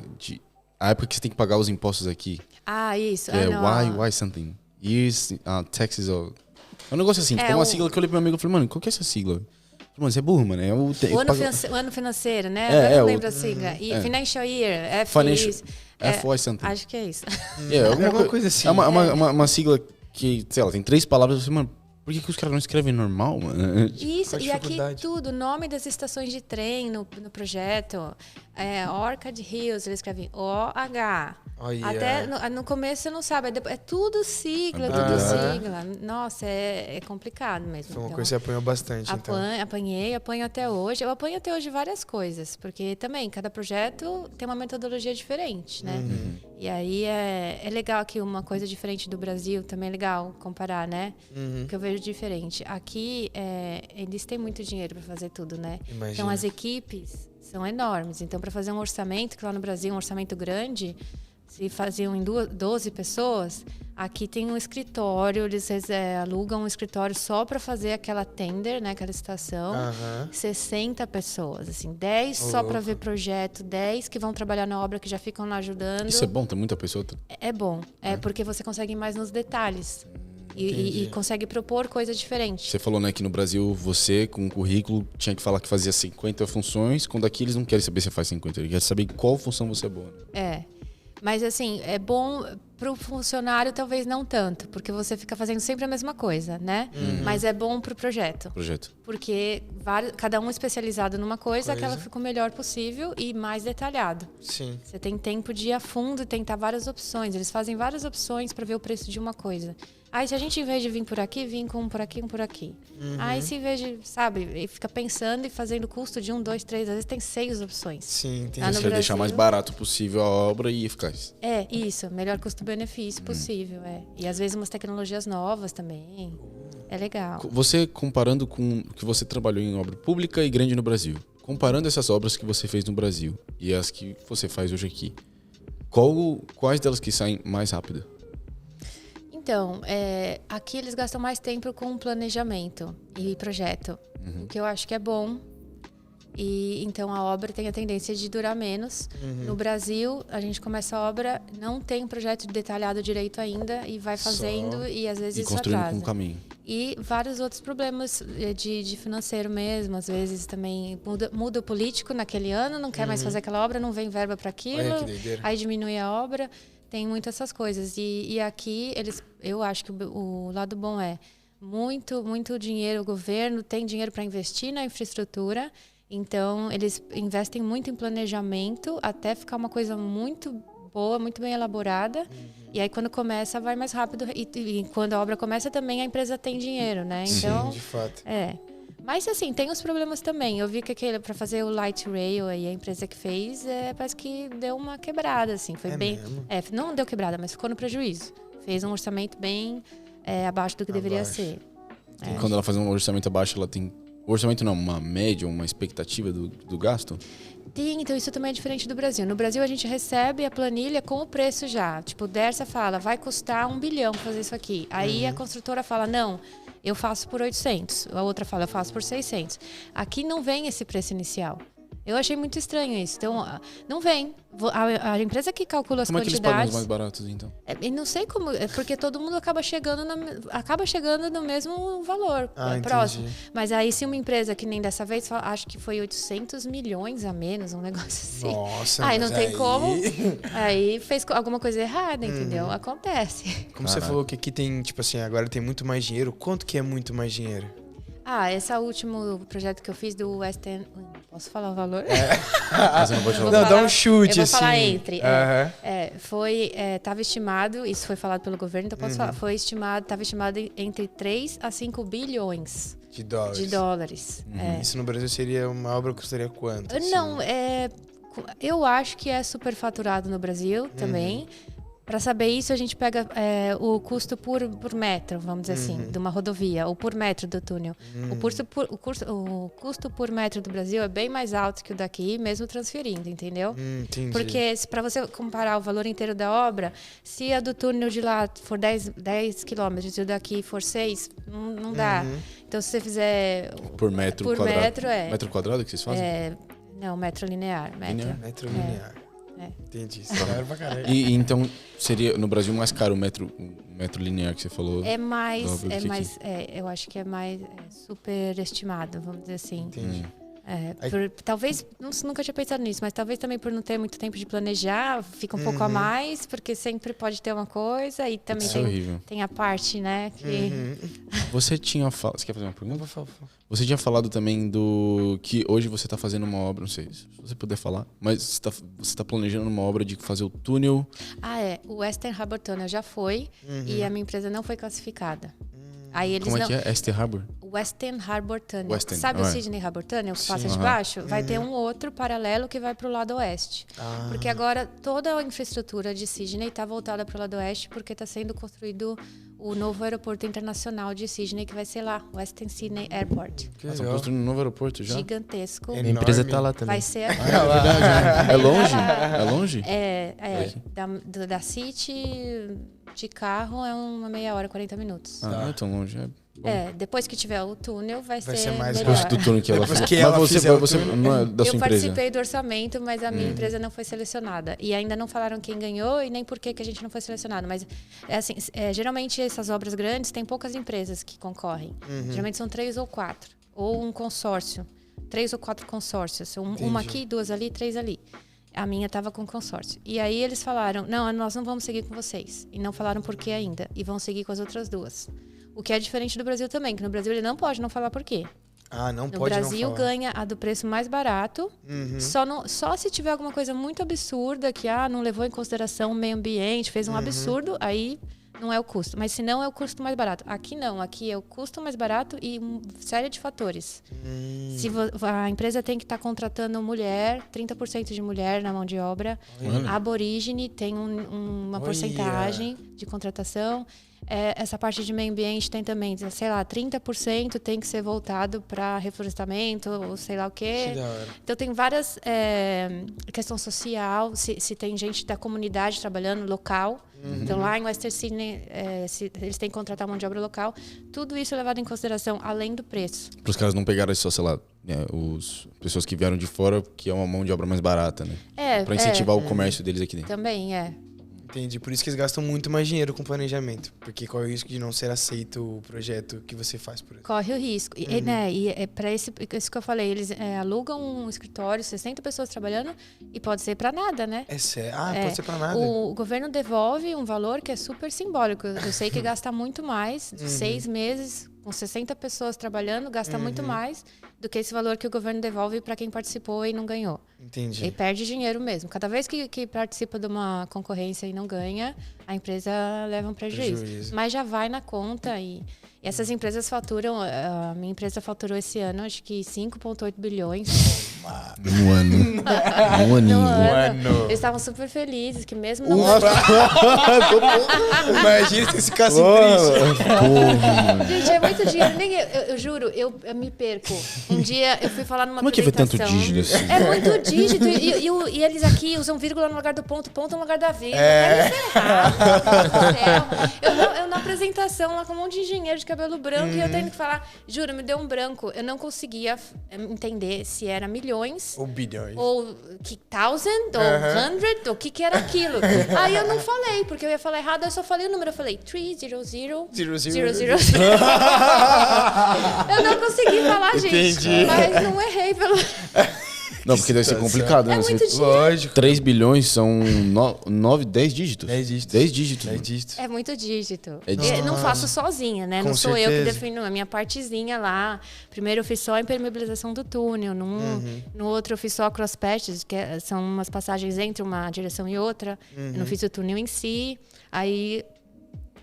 A época que você tem que pagar os impostos aqui. Isso. Why something? Years, taxes... É um negócio assim, tipo uma sigla que eu olhei pro meu amigo e falei, mano, qual que é essa sigla? Mano, você é burro, mano. O ano financeiro, né? Eu não lembro a sigla. E Financial Year, FY something. Acho que é isso. Alguma coisa assim. É uma sigla que, sei lá, tem 3 palavras. Eu falei, mano, Por que os caras não escrevem normal, mano? Isso, Qual a e aqui dificuldade? tudo, nome das estações de trem no projeto. Orchard Hills, eles escrevem OH. Olha. Até no começo você não sabe, é tudo sigla, tudo sigla. Nossa, é complicado mesmo. Foi uma Então, coisa que você apanhou bastante, então. apanho até hoje. Eu apanho até hoje várias coisas, porque também cada projeto tem uma metodologia diferente, né? E aí é legal que uma coisa diferente do Brasil, também é legal comparar, né? Que eu vejo diferente. Aqui, eles têm muito dinheiro para fazer tudo, né? Imagina. Então as equipes são enormes. Então, para fazer um orçamento, que lá no Brasil é um orçamento grande, se faziam em 12 pessoas, aqui tem um escritório, eles alugam um escritório só para fazer aquela tender, né, aquela licitação. 60 pessoas, assim, 10 só para ver projeto, 10 que vão trabalhar na obra, que já ficam lá ajudando. Isso é bom, tem muita pessoa. É bom, porque você consegue ir mais nos detalhes. E consegue propor coisas diferentes. Você falou, né, que no Brasil você, com um currículo, tinha que falar que fazia 50 funções, quando aqui eles não querem saber se você faz 50, eles querem saber qual função você é boa. Mas assim, é bom pro funcionário, talvez não tanto, porque você fica fazendo sempre a mesma coisa, né? Mas é bom pro projeto. Porque cada um especializado numa coisa, aquela fica o melhor possível e mais detalhado. Sim. Você tem tempo de ir a fundo e tentar várias opções. Eles fazem várias opções para ver o preço de uma coisa. Aí, se a gente, em vez de vir por aqui, vir com um por aqui, um por aqui. Aí, se em vez de, sabe, fica pensando e fazendo custo de 1, 2, 3, às vezes tem 6 opções. Sim, entendi. Lá no Você quer deixar Brasil, mais barato possível a obra e eficaz. Isso. Melhor custo-benefício possível, E às vezes umas tecnologias novas também. É legal. Você, comparando com o que você trabalhou em obra pública e grande no Brasil, comparando essas obras que você fez no Brasil e as que você faz hoje aqui, quais delas que saem mais rápido? Então, aqui eles gastam mais tempo com planejamento e projeto, o que eu acho que é bom. E então a obra tem a tendência de durar menos. No Brasil, a gente começa a obra, não tem um projeto detalhado direito ainda e vai fazendo e às vezes E isso construindo atrasa. com o caminho. E vários outros problemas de financeiro mesmo. Às vezes também muda o político naquele ano, não quer mais fazer aquela obra, não vem verba para aquilo. Olha que doideira. Aí diminui a obra. Tem muitas essas coisas. E aqui, eu acho que o lado bom é muito dinheiro. O governo tem dinheiro para investir na infraestrutura. Então, eles investem muito em planejamento até ficar uma coisa muito boa, muito bem elaborada. E aí, quando começa, vai mais rápido. E quando a obra começa, também a empresa tem dinheiro, né? Então, sim, de fato. Mas, assim, tem os problemas também. Eu vi que para fazer o Light Rail, aí, a empresa que fez, parece que deu uma quebrada, assim. Foi bem... mesmo? Não deu quebrada, mas ficou no prejuízo. Fez um orçamento bem abaixo do que deveria ser. E quando ela faz um orçamento abaixo, ela tem... Orçamento não, uma média, uma expectativa do gasto? Então isso também é diferente do Brasil. No Brasil, a gente recebe a planilha com o preço já. Tipo, o Dersa fala, vai custar 1 bilhão fazer isso aqui. Aí a construtora fala, não, eu faço por 800. A outra fala, eu faço por 600. Aqui não vem esse preço inicial. Eu achei muito estranho isso. Então, não vem. A empresa que calcula as como quantidades... Como é que eles pagam os mais baratos, então? Eu não sei como... porque todo mundo acaba chegando no mesmo valor próximo. Entendi. Mas aí, se uma empresa que nem dessa vez, acho que foi 800 milhões a menos, um negócio assim. Nossa, aí mas não tem aí... como... Aí fez alguma coisa errada, entendeu? Acontece. Como você falou que aqui tem, tipo assim, agora tem muito mais dinheiro. Quanto que é muito mais dinheiro? Esse último projeto que eu fiz do West End... Posso falar o valor? Mas eu não vou te falar. Não, dá um chute, eu vou assim. falar entre. Estava estimado, isso foi falado pelo governo, então posso falar, estava estimado entre 3 a 5 bilhões de dólares. De dólares. Isso no Brasil seria uma obra que custaria quanto? Assim? Não, eu acho que é superfaturado no Brasil também. Para saber isso, a gente pega o custo por metro, vamos dizer assim, de uma rodovia, ou por metro do túnel. O custo por metro do Brasil é bem mais alto que o daqui, mesmo transferindo, entendeu? Entendi. Porque para você comparar o valor inteiro da obra, se a do túnel de lá for 10 quilômetros e o daqui for 6, não dá. Então, se você fizer... Por metro quadrado. Metro, Metro quadrado que vocês fazem? Não, metro linear. Metro linear. Entendi. Isso é pra caralho. E então seria no Brasil mais caro o metro linear que você falou? É mais, eu acho que é mais superestimado, vamos dizer assim. Entendi. Talvez, nunca tinha pensado nisso, mas talvez também por não ter muito tempo de planejar, fica um pouco a mais, porque sempre pode ter uma coisa e também tem a parte, né? Que... Você tinha falado... Você quer fazer uma pergunta? Você tinha falado também do que hoje você está fazendo uma obra, não sei se você puder falar, mas você tá planejando uma obra de fazer o túnel. O Western Harbour Tunnel já foi e a minha empresa não foi classificada. Aí eles Como é que é? Western Harbour? Western Harbour Tunnel. Western, Sabe o Sydney Harbour Tunnel que passa de baixo? Vai ter um outro paralelo que vai para o lado oeste. Porque agora toda a infraestrutura de Sydney está voltada para o lado oeste porque está sendo construído o novo aeroporto internacional de Sydney, que vai ser lá, Western Sydney Airport. Estão construindo um novo aeroporto já? Gigantesco. Minha empresa tá lá também. Vai ser é verdade. É longe? É longe? Da City de carro é uma meia hora, 40 minutos. Não é tão longe. Depois que tiver o túnel, vai ser mais melhor. Depois do túnel que ela fez. Mas você não é da sua empresa? Eu participei do orçamento, mas a minha empresa não foi selecionada. E ainda não falaram quem ganhou e nem por que a gente não foi selecionado. Mas, geralmente, essas obras grandes, tem poucas empresas que concorrem. Geralmente são 3 ou 4. Ou um consórcio. 3 ou 4 consórcios. Uma aqui, 2 ali, 3 ali. A minha estava com consórcio. E aí eles falaram, não, nós não vamos seguir com vocês. E não falaram por que ainda. E vão seguir com as outras 2. O que é diferente do Brasil também, que no Brasil ele não pode não falar por quê. Não pode não falar. No Brasil ganha a do preço mais barato, só se tiver alguma coisa muito absurda, que não levou em consideração o meio ambiente, fez um absurdo, aí não é o custo. Mas se não, é o custo mais barato. Aqui não, aqui é o custo mais barato e uma série de fatores. Se a empresa tem que estar contratando mulher, 30% de mulher na mão de obra, aborígene tem uma porcentagem de contratação. Essa parte de meio ambiente tem também, sei lá, 30% tem que ser voltado para reflorestamento, ou sei lá o quê. Que da hora. Então tem várias questão social, se tem gente da comunidade trabalhando local. Então lá em Western Sydney, eles têm que contratar mão de obra local. Tudo isso é levado em consideração, além do preço. Para os caras não pegarem só, sei lá, as pessoas que vieram de fora, que é uma mão de obra mais barata, né? Para incentivar o comércio deles aqui dentro. Também, Entendi. Por isso que eles gastam muito mais dinheiro com planejamento. Porque corre o risco de não ser aceito o projeto que você faz, por exemplo. Corre o risco. E é para isso que eu falei, eles alugam um escritório, 60 pessoas trabalhando, e pode ser para nada, né? É sério? Pode ser para nada. O governo devolve um valor que é super simbólico. Eu sei que gasta muito mais, 6 meses, com 60 pessoas trabalhando, gasta muito mais do que esse valor que o governo devolve para quem participou e não ganhou. Entendi. E perde dinheiro mesmo. Cada vez que participa de uma concorrência e não ganha, a empresa leva um prejuízo. Mas já vai na conta e essas empresas faturam... A minha empresa faturou esse ano, acho que 5,8 bilhões. Um ano. No ano. Eles estavam super felizes, que mesmo não... Imagina se esse caso triste. Gente, é muito dinheiro. Nem eu juro, eu me perco. Um dia eu fui falar numa Como é que vê tanto apresentação. dígito assim? É muito dígito. E eles aqui usam vírgula no lugar do ponto no lugar da vírgula. Quero ferrar. Eu na apresentação lá com um monte de engenheiro de cabelo branco e eu tendo que falar, juro, me deu um branco. Eu não conseguia entender se era milhões. Ou bilhões. Ou thousand, ou hundred, o que era aquilo. Aí eu não falei, porque eu ia falar errado, eu só falei o número. Eu falei 300. 000. Eu não consegui falar, gente. Mas não errei pelo... Não, porque deve ser complicado, né? É muito dinheiro. Lógico. 3 bilhões são 10 dígitos. 10 dígitos. 10 dígitos. 10 dígitos. É muito dígito. É dígito. Eu não faço sozinha, né? Com Não sou eu que certeza. defino a minha partezinha lá. Primeiro eu fiz só a impermeabilização do túnel. No outro eu fiz só cross patches, que são umas passagens entre uma direção e outra. Eu não fiz o túnel em si. Aí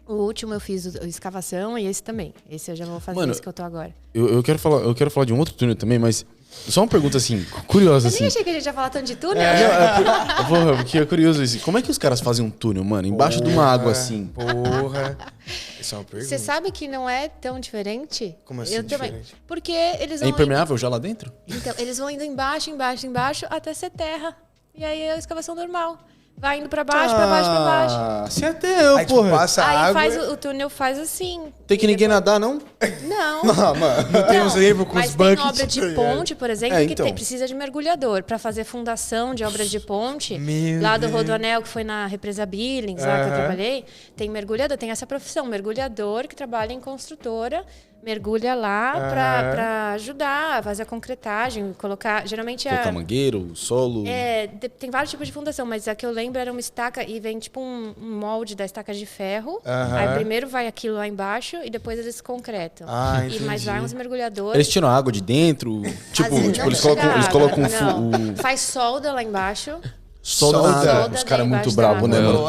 o último eu fiz a escavação e esse também. Esse eu já vou fazer, esse que eu tô agora. Eu quero falar de um outro túnel também, mas só uma pergunta assim, curiosa Eu assim. nem achei que a gente ia falar tanto de túnel. Porra, porque é curioso assim. Como é que os caras fazem um túnel, mano? Embaixo de uma água assim. Porra. Isso é uma pergunta. Você sabe que não é tão diferente? Como assim Eu também. diferente? Porque eles É vão... impermeável já lá dentro? Então, eles vão indo embaixo, até ser terra. E aí é a escavação normal. Vai indo pra baixo, pra baixo, pra baixo. Se até eu, Aí, tipo, porra. passa Aí água. o túnel faz assim. Tem que ninguém nadar, não? Não. Ah, mano. Não tem uns livros com mas os tem buckets. obra de ponte, por exemplo, É, que então. precisa de mergulhador. Pra fazer fundação de obras de ponte, Meu lá do Deus. Rodoanel, que foi na represa Billings, lá que eu trabalhei, tem mergulhador, tem essa profissão, mergulhador que trabalha em construtora mergulha lá para ajudar a fazer a concretagem, colocar... Geralmente Colocar mangueiro, solo... tem vários tipos de fundação, mas a que eu lembro era uma estaca e vem tipo um molde da estaca de ferro. Aí primeiro vai aquilo lá embaixo e depois eles concretam. Mas vai uns mergulhadores... Eles tiram a água de dentro? Tipo eles colocam Faz solda lá embaixo. Solda. Os caras muito bravos, né, mano?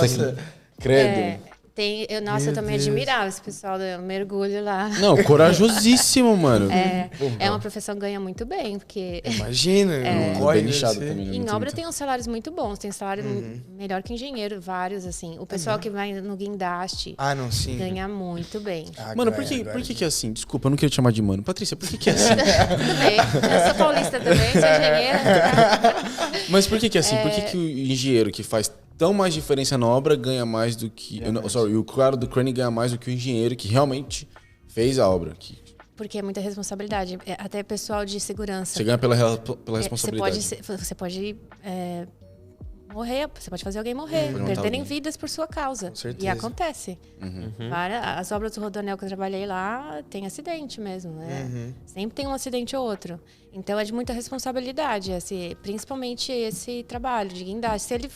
Credo. Eu também admirava esse pessoal do mergulho lá. Não, corajosíssimo, mano. É uma profissão que ganha muito bem, porque... Imagina, bem nichado também. Em obra tem uns salários muito bons, tem salário melhor que engenheiro, vários, assim. O pessoal que vai no guindaste ganha muito bem. Mano, por que é assim? Desculpa, eu não queria te chamar de mano. Patrícia, por que é assim? Tudo bem, eu sou paulista também, sou engenheira. Mas por que é assim? Por que o engenheiro que faz tão mais diferença na obra ganha mais do que... o cara do crane ganha mais do que o engenheiro que realmente fez a obra. Porque é muita responsabilidade. Até pessoal de segurança. Você ganha pela responsabilidade. Você pode morrer, você pode fazer alguém morrer, perderem vidas por sua causa. Com certeza. E acontece. As obras do Rodoanel que eu trabalhei lá, tem acidente mesmo. Sempre tem um acidente ou outro. Então é de muita responsabilidade, principalmente esse trabalho de guindaste. Se ele...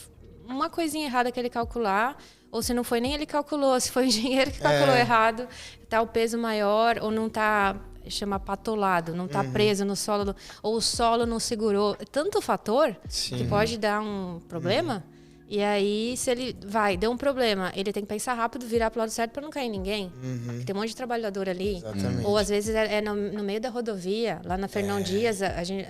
uma coisinha errada que ele calcular, ou se não foi nem ele calculou, se foi o engenheiro que calculou errado, tá o peso maior, ou não tá, chama patolado, não tá preso no solo, ou o solo não segurou. Tanto fator que pode dar um problema. E aí, se ele deu um problema, ele tem que pensar rápido, virar pro lado certo para não cair ninguém. Porque tem um monte de trabalhador ali. Exatamente. Ou às vezes no meio da rodovia, lá na Fernão Dias,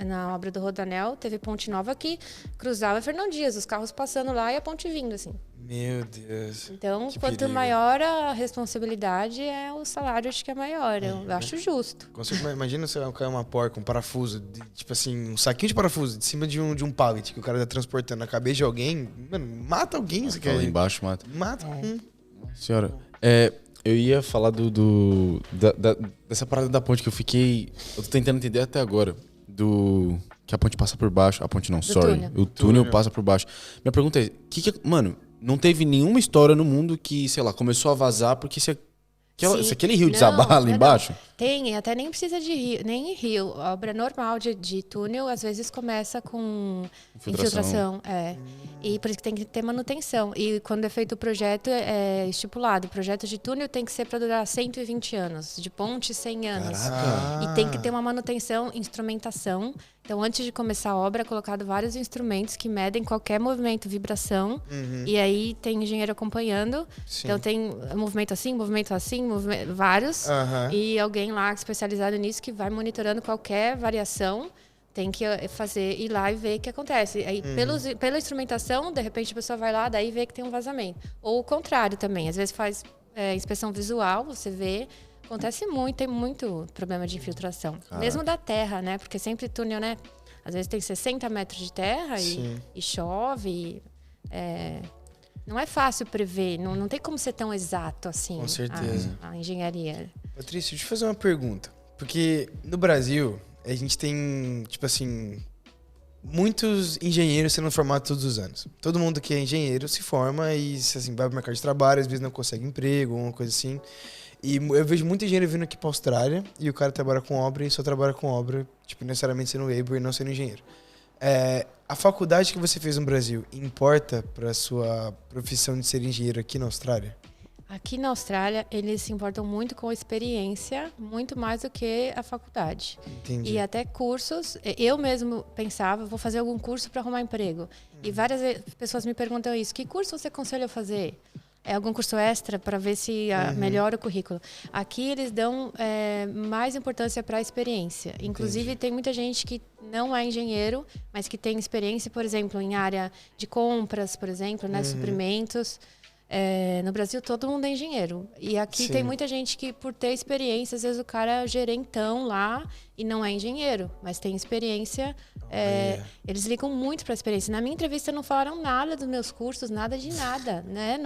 na obra do Rodoanel, teve ponte nova que cruzava a Fernão Dias, os carros passando lá e a ponte vindo, assim. Meu Deus. Então, quanto maior a responsabilidade, o salário acho que é maior. Eu acho justo. Imagina se cair uma porca, um parafuso, tipo assim, um saquinho de parafuso de cima de um pallet que o cara tá transportando na cabeça de alguém. Mano, mata alguém. Você quer lá embaixo, mata. Mata. Senhora, eu ia falar dessa parada da ponte que eu tô tentando entender até agora. Que a ponte passa por baixo. A ponte não, túnel. O túnel passa por baixo. Minha pergunta é, mano, não teve nenhuma história no mundo que, sei lá, começou a vazar porque se aquele rio desabar lá embaixo? Tem, até nem precisa de rio, nem rio. A obra normal de túnel, às vezes, começa com infiltração. E por isso que tem que ter manutenção. E quando é feito o projeto, é estipulado. O projeto de túnel tem que ser para durar 120 anos. De ponte, 100 anos. Caraca. E tem que ter uma manutenção, instrumentação. Então, antes de começar a obra, é colocado vários instrumentos que medem qualquer movimento, vibração. E aí tem engenheiro acompanhando. Então, tem movimento assim, vários. E alguém lá especializado nisso que vai monitorando qualquer variação. Tem que ir lá e ver o que acontece. Aí, pela instrumentação, de repente a pessoa vai lá, daí vê que tem um vazamento. Ou o contrário também. Às vezes faz inspeção visual, você vê. Acontece muito, tem muito problema de infiltração. Caraca. Mesmo da terra, né? Porque sempre túnel, né? Às vezes tem 60 metros de terra e chove. Não é fácil prever. Não tem como ser tão exato assim. Com certeza. A engenharia. Patrícia, deixa eu fazer uma pergunta. Porque no Brasil, a gente tem, tipo assim, muitos engenheiros sendo formados todos os anos. Todo mundo que é engenheiro se forma e assim, vai pro mercado de trabalho, às vezes não consegue emprego, uma coisa assim. E eu vejo muito engenheiro vindo aqui pra Austrália e o cara trabalha com obra e só trabalha com obra, tipo, necessariamente sendo labor e não sendo engenheiro. A faculdade que você fez no Brasil importa pra sua profissão de ser engenheiro aqui na Austrália? Aqui na Austrália, eles se importam muito com a experiência, muito mais do que a faculdade. Entendi. E até cursos. Eu mesmo pensava, vou fazer algum curso para arrumar emprego. E várias pessoas me perguntam isso. Que curso você aconselha a fazer? Algum curso extra para ver se melhora o currículo. Aqui eles dão mais importância para a experiência. Inclusive, tem muita gente que não é engenheiro, mas que tem experiência, por exemplo, em área de compras, por exemplo, né, suprimentos. No Brasil, todo mundo é engenheiro. E aqui tem muita gente que, por ter experiência, às vezes o cara é gerentão lá e não é engenheiro, mas tem experiência. Eles ligam muito para a experiência. Na minha entrevista, não falaram nada dos meus cursos, nada de nada. Né?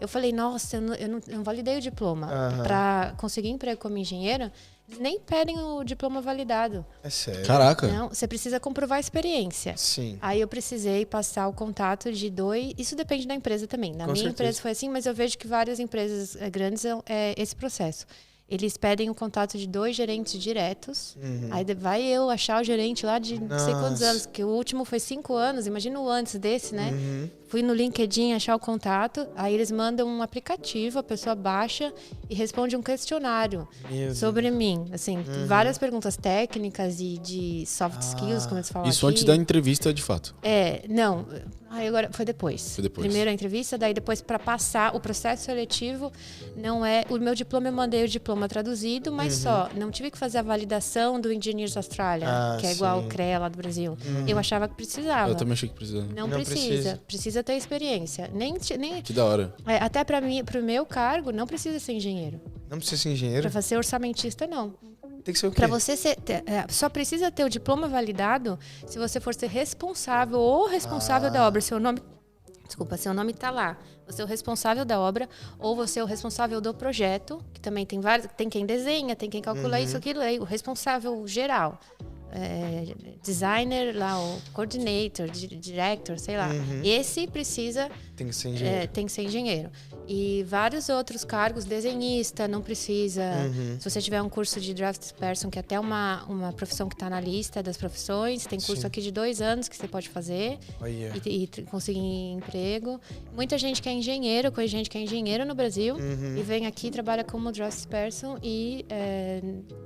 Eu falei, nossa, eu não validei o diploma. Para conseguir emprego como engenheiro, eles nem pedem o diploma validado. É sério? Caraca. Não, você precisa comprovar a experiência. Sim. Aí eu precisei passar o contato de 2... Isso depende da empresa também. Na minha empresa foi assim, mas eu vejo que várias empresas grandes esse processo. eles pedem o contato de 2 gerentes diretos. Aí vai eu achar o gerente lá de não sei quantos anos, que o último foi 5 anos, imagina o antes desse, né? Fui no LinkedIn achar o contato, aí eles mandam um aplicativo, a pessoa baixa e responde um questionário sobre mim. Assim, várias perguntas técnicas e de soft skills, como eles falam Isso aqui. antes da entrevista, de fato. Não. Aí agora foi depois. Foi depois. Primeiro a entrevista, daí depois para passar o processo seletivo, não é... O meu diploma, eu mandei o diploma traduzido, mas só. Não tive que fazer a validação do Engineers Australia, que é igual o CREA lá do Brasil. Eu achava que precisava. Eu também achei que precisava. Não precisa. Precisa ter experiência. Nem Que da hora. até para mim, pro meu cargo, não precisa ser engenheiro. Não precisa ser engenheiro? Para ser orçamentista, não. Tem que ser o quê? Para você ser, só precisa ter o diploma validado se você for ser responsável ou responsável da obra. Seu nome está lá. Você é o responsável da obra ou você é o responsável do projeto, que também tem vários, tem quem desenha, tem quem calcula isso, aquilo, aí o responsável geral. Designer, lá, o coordinator, director, sei lá. Esse precisa... Tem que ser engenheiro. Tem que ser engenheiro. E vários outros cargos, desenhista, não precisa. Se você tiver um curso de draftsperson, que é até uma profissão que está na lista das profissões, tem curso aqui de 2 anos que você pode fazer e conseguir emprego. Muita gente que é engenheiro, conhece gente que é engenheiro no Brasil e vem aqui, trabalha como draftsperson e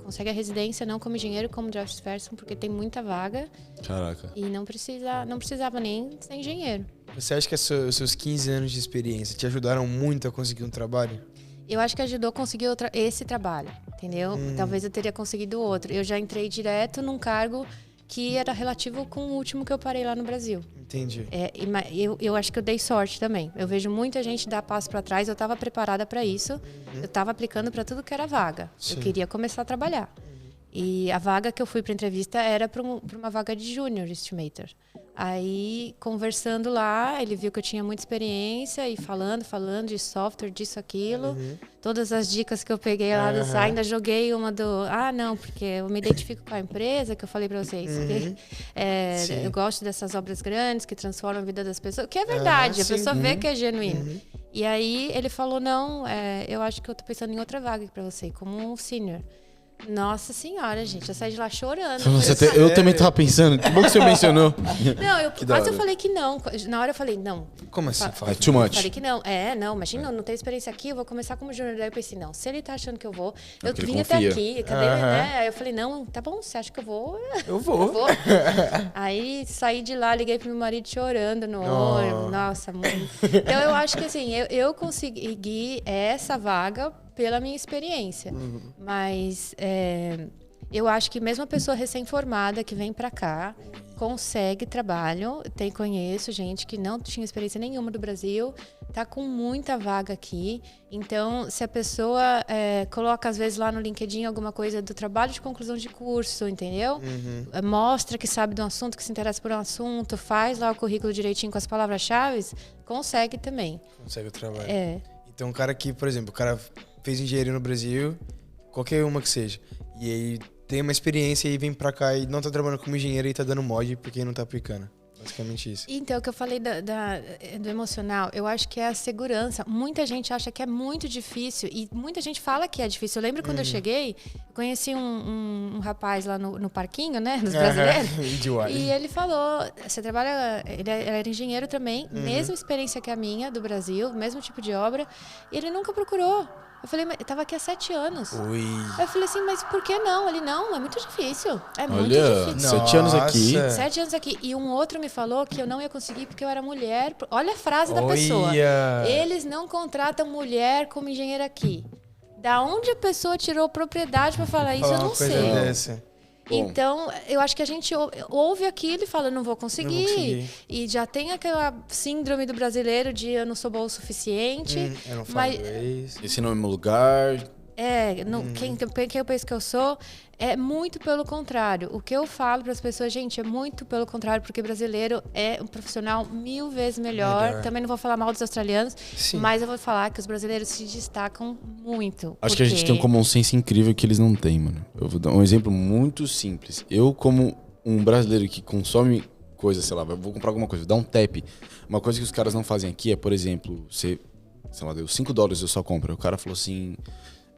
consegue a residência não como engenheiro, como draftsperson, porque tem muita vaga. Caraca. E não precisava nem ser engenheiro. Você acha que os seus 15 anos de experiência te ajudaram muito a conseguir um trabalho? Eu acho que ajudou a conseguir esse trabalho, entendeu? Talvez eu teria conseguido outro. Eu já entrei direto num cargo que era relativo com o último que eu parei lá no Brasil. Entendi. Eu acho que eu dei sorte também. Eu vejo muita gente dar passo para trás. Eu estava preparada para isso. Eu estava aplicando para tudo que era vaga. Sim. Eu queria começar a trabalhar. E a vaga que eu fui para entrevista era para uma vaga de junior estimator. Aí, conversando lá, ele viu que eu tinha muita experiência e falando de software, disso, aquilo. Todas as dicas que eu peguei lá do site, ainda joguei uma do... não, porque eu me identifico com a empresa, que eu falei para vocês. Eu gosto dessas obras grandes que transformam a vida das pessoas. Que é verdade, a pessoa vê que é genuíno. E aí, ele falou, não, eu acho que eu tô pensando em outra vaga para você, como um senior. Nossa senhora, gente, eu saí de lá chorando. Eu também tava pensando, que bom que você mencionou. Não, quase eu falei que não. Na hora eu falei, não. Como assim? É too much. Falei que não. Não, imagina, não tenho experiência aqui, eu vou começar como júnior. Daí eu pensei, não, se ele tá achando que eu vou, eu vim até aqui, cadê, né? Aí eu falei, não, tá bom, você acha que eu vou? Eu vou. Aí saí de lá, liguei pro meu marido chorando no olho. Nossa, mãe. Então eu acho que assim, eu consegui essa vaga pela minha experiência. Mas eu acho que mesmo a pessoa recém-formada que vem para cá consegue trabalho. Conheço gente que não tinha experiência nenhuma do Brasil, tá com muita vaga aqui. Então, se a pessoa coloca às vezes lá no LinkedIn alguma coisa do trabalho de conclusão de curso, entendeu? Mostra que sabe de um assunto, que se interessa por um assunto, faz lá o currículo direitinho com as palavras-chave, consegue também. Consegue o trabalho. Então, um cara que, por exemplo, o cara fez engenharia no Brasil, qualquer uma que seja, e aí tem uma experiência e vem pra cá e não tá trabalhando como engenheiro e tá dando mod porque não tá aplicando. Basicamente isso. Então, o que eu falei do emocional, eu acho que é a segurança. Muita gente acha que é muito difícil e muita gente fala que é difícil. Eu lembro quando eu cheguei, conheci um rapaz lá no parquinho, né, dos brasileiros. E ele falou, você trabalha... Ele era engenheiro também, mesma experiência que a minha, do Brasil, mesmo tipo de obra, e ele nunca procurou. Eu falei, mas eu tava aqui há 7 anos. Ui. Eu falei assim, mas por que não? Ele, não, é muito difícil. Muito difícil. 7 anos aqui. 7 anos aqui. E um outro me falou que eu não ia conseguir porque eu era mulher. Olha a frase da pessoa. Eles não contratam mulher como engenheira aqui. Da onde a pessoa tirou propriedade para falar isso, eu não sei. Dessa. Então, eu acho que a gente ouve aquilo e fala, não vou conseguir. E já tem aquela síndrome do brasileiro de eu não sou bom o suficiente. Eu não falo inglês. Esse não é meu lugar. Quem eu penso que eu sou, é muito pelo contrário. O que eu falo para as pessoas, gente, é muito pelo contrário, porque brasileiro é um profissional 1000 vezes melhor. Também não vou falar mal dos australianos, mas eu vou falar que os brasileiros se destacam muito. Acho que a gente tem um common sense incrível que eles não têm, mano. Eu vou dar um exemplo muito simples. Eu, como um brasileiro que consome coisa, sei lá, vou comprar alguma coisa, vou dar um tap. Uma coisa que os caras não fazem aqui é, por exemplo, sei lá, deu $5 eu só compro. O cara falou assim...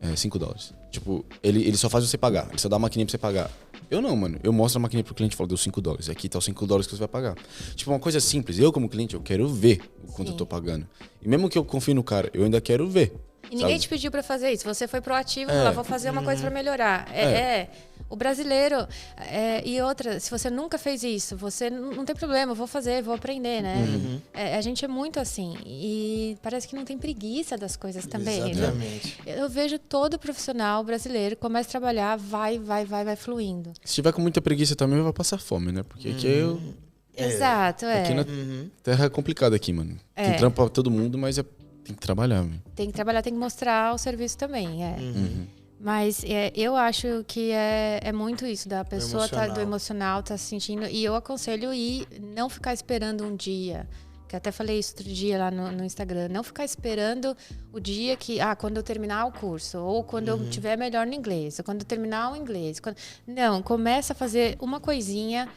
$5. Tipo, ele só faz você pagar. Ele só dá a maquininha pra você pagar. Eu não, mano. Eu mostro a maquininha pro cliente e falo, deu $5. Aqui tá os $5 que você vai pagar. Tipo, uma coisa simples. Eu, como cliente, eu quero ver o quanto eu tô pagando. E mesmo que eu confie no cara, eu ainda quero ver. E ninguém te pediu pra fazer isso. Você foi proativo, vou fazer uma coisa pra melhorar. O brasileiro... e outra, se você nunca fez isso, você não tem problema, vou fazer, vou aprender, né? A gente é muito assim. E parece que não tem preguiça das coisas também. Exatamente. Eu vejo todo profissional brasileiro começa a trabalhar, vai fluindo. Se tiver com muita preguiça também, vai passar fome, né? Porque aqui eu... Exato, Aqui na terra é complicado aqui, mano. Tem trampo pra todo mundo, mas tem que trabalhar, velho. Tem que trabalhar, tem que mostrar o serviço também, Mas eu acho que é muito isso, da pessoa do emocional, tá se sentindo. E eu aconselho não ficar esperando um dia. Que eu até falei isso outro dia lá no Instagram. Não ficar esperando o dia que... quando eu terminar o curso. Ou quando eu tiver melhor no inglês. Ou quando eu terminar o inglês. Não, começa a fazer uma coisinha...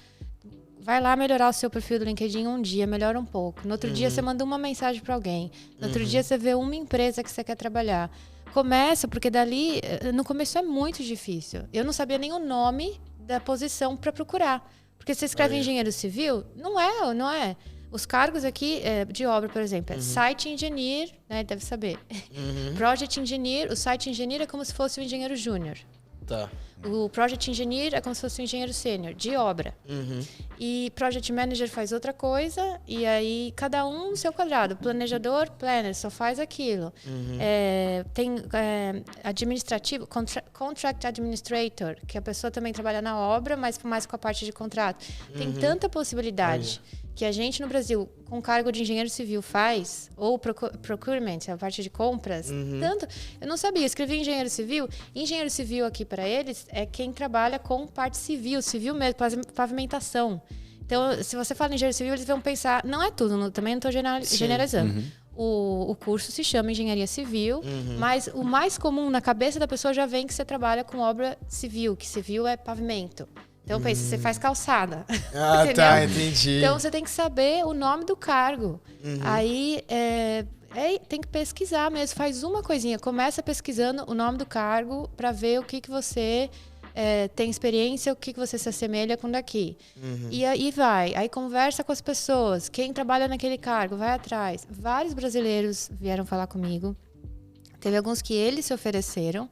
Vai lá melhorar o seu perfil do LinkedIn um dia, melhora um pouco. No outro dia você manda uma mensagem para alguém. No outro dia você vê uma empresa que você quer trabalhar. Começa, porque dali, no começo é muito difícil. Eu não sabia nem o nome da posição para procurar. Porque você escreve engenheiro civil, não é. Os cargos aqui de obra, por exemplo, é Site Engineer, né, deve saber. Project Engineer, o Site Engineer é como se fosse o engenheiro júnior. Tá. O Project Engineer é como se fosse um engenheiro sênior, de obra. E Project Manager faz outra coisa, e aí cada um no seu quadrado. Planejador, planner, só faz aquilo. Tem administrativo, Contract Administrator, que a pessoa também trabalha na obra, mas mais com a parte de contrato. Tem tanta possibilidade que a gente no Brasil, com cargo de engenheiro civil, faz, ou procurement, a parte de compras, tanto. Eu não sabia, escrevi engenheiro civil. Engenheiro civil aqui para eles é quem trabalha com parte civil mesmo, pavimentação. Então, se você fala engenheiro civil, eles vão pensar, não é tudo, também não estou generalizando. O curso se chama engenharia civil, mas o mais comum na cabeça da pessoa já vem que você trabalha com obra civil, que civil é pavimento. Então, pensa, você faz calçada. Tá, entendi. Então, você tem que saber o nome do cargo. Aí, tem que pesquisar mesmo. Faz uma coisinha. Começa pesquisando o nome do cargo para ver o que você tem experiência, o que você se assemelha com daqui. E aí vai. Aí conversa com as pessoas. Quem trabalha naquele cargo, vai atrás. Vários brasileiros vieram falar comigo. Teve alguns que eles se ofereceram.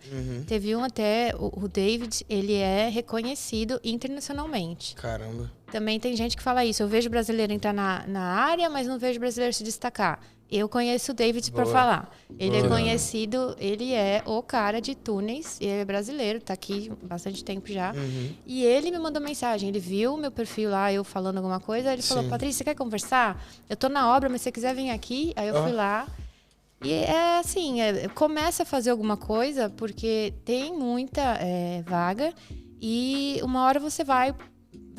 Teve um até, o David, ele é reconhecido internacionalmente. Caramba. Também tem gente que fala isso. Eu vejo brasileiro entrar na área, mas não vejo brasileiro se destacar. Eu conheço o David para falar. Ele é conhecido, ele é o cara de túneis. Ele é brasileiro, tá aqui há bastante tempo já. E ele me mandou mensagem. Ele viu meu perfil lá, eu falando alguma coisa. Ele falou, Patrícia, você quer conversar? Eu tô na obra, mas se você quiser vir aqui. Aí eu fui lá. E é assim, começa a fazer alguma coisa, porque tem muita vaga e uma hora você vai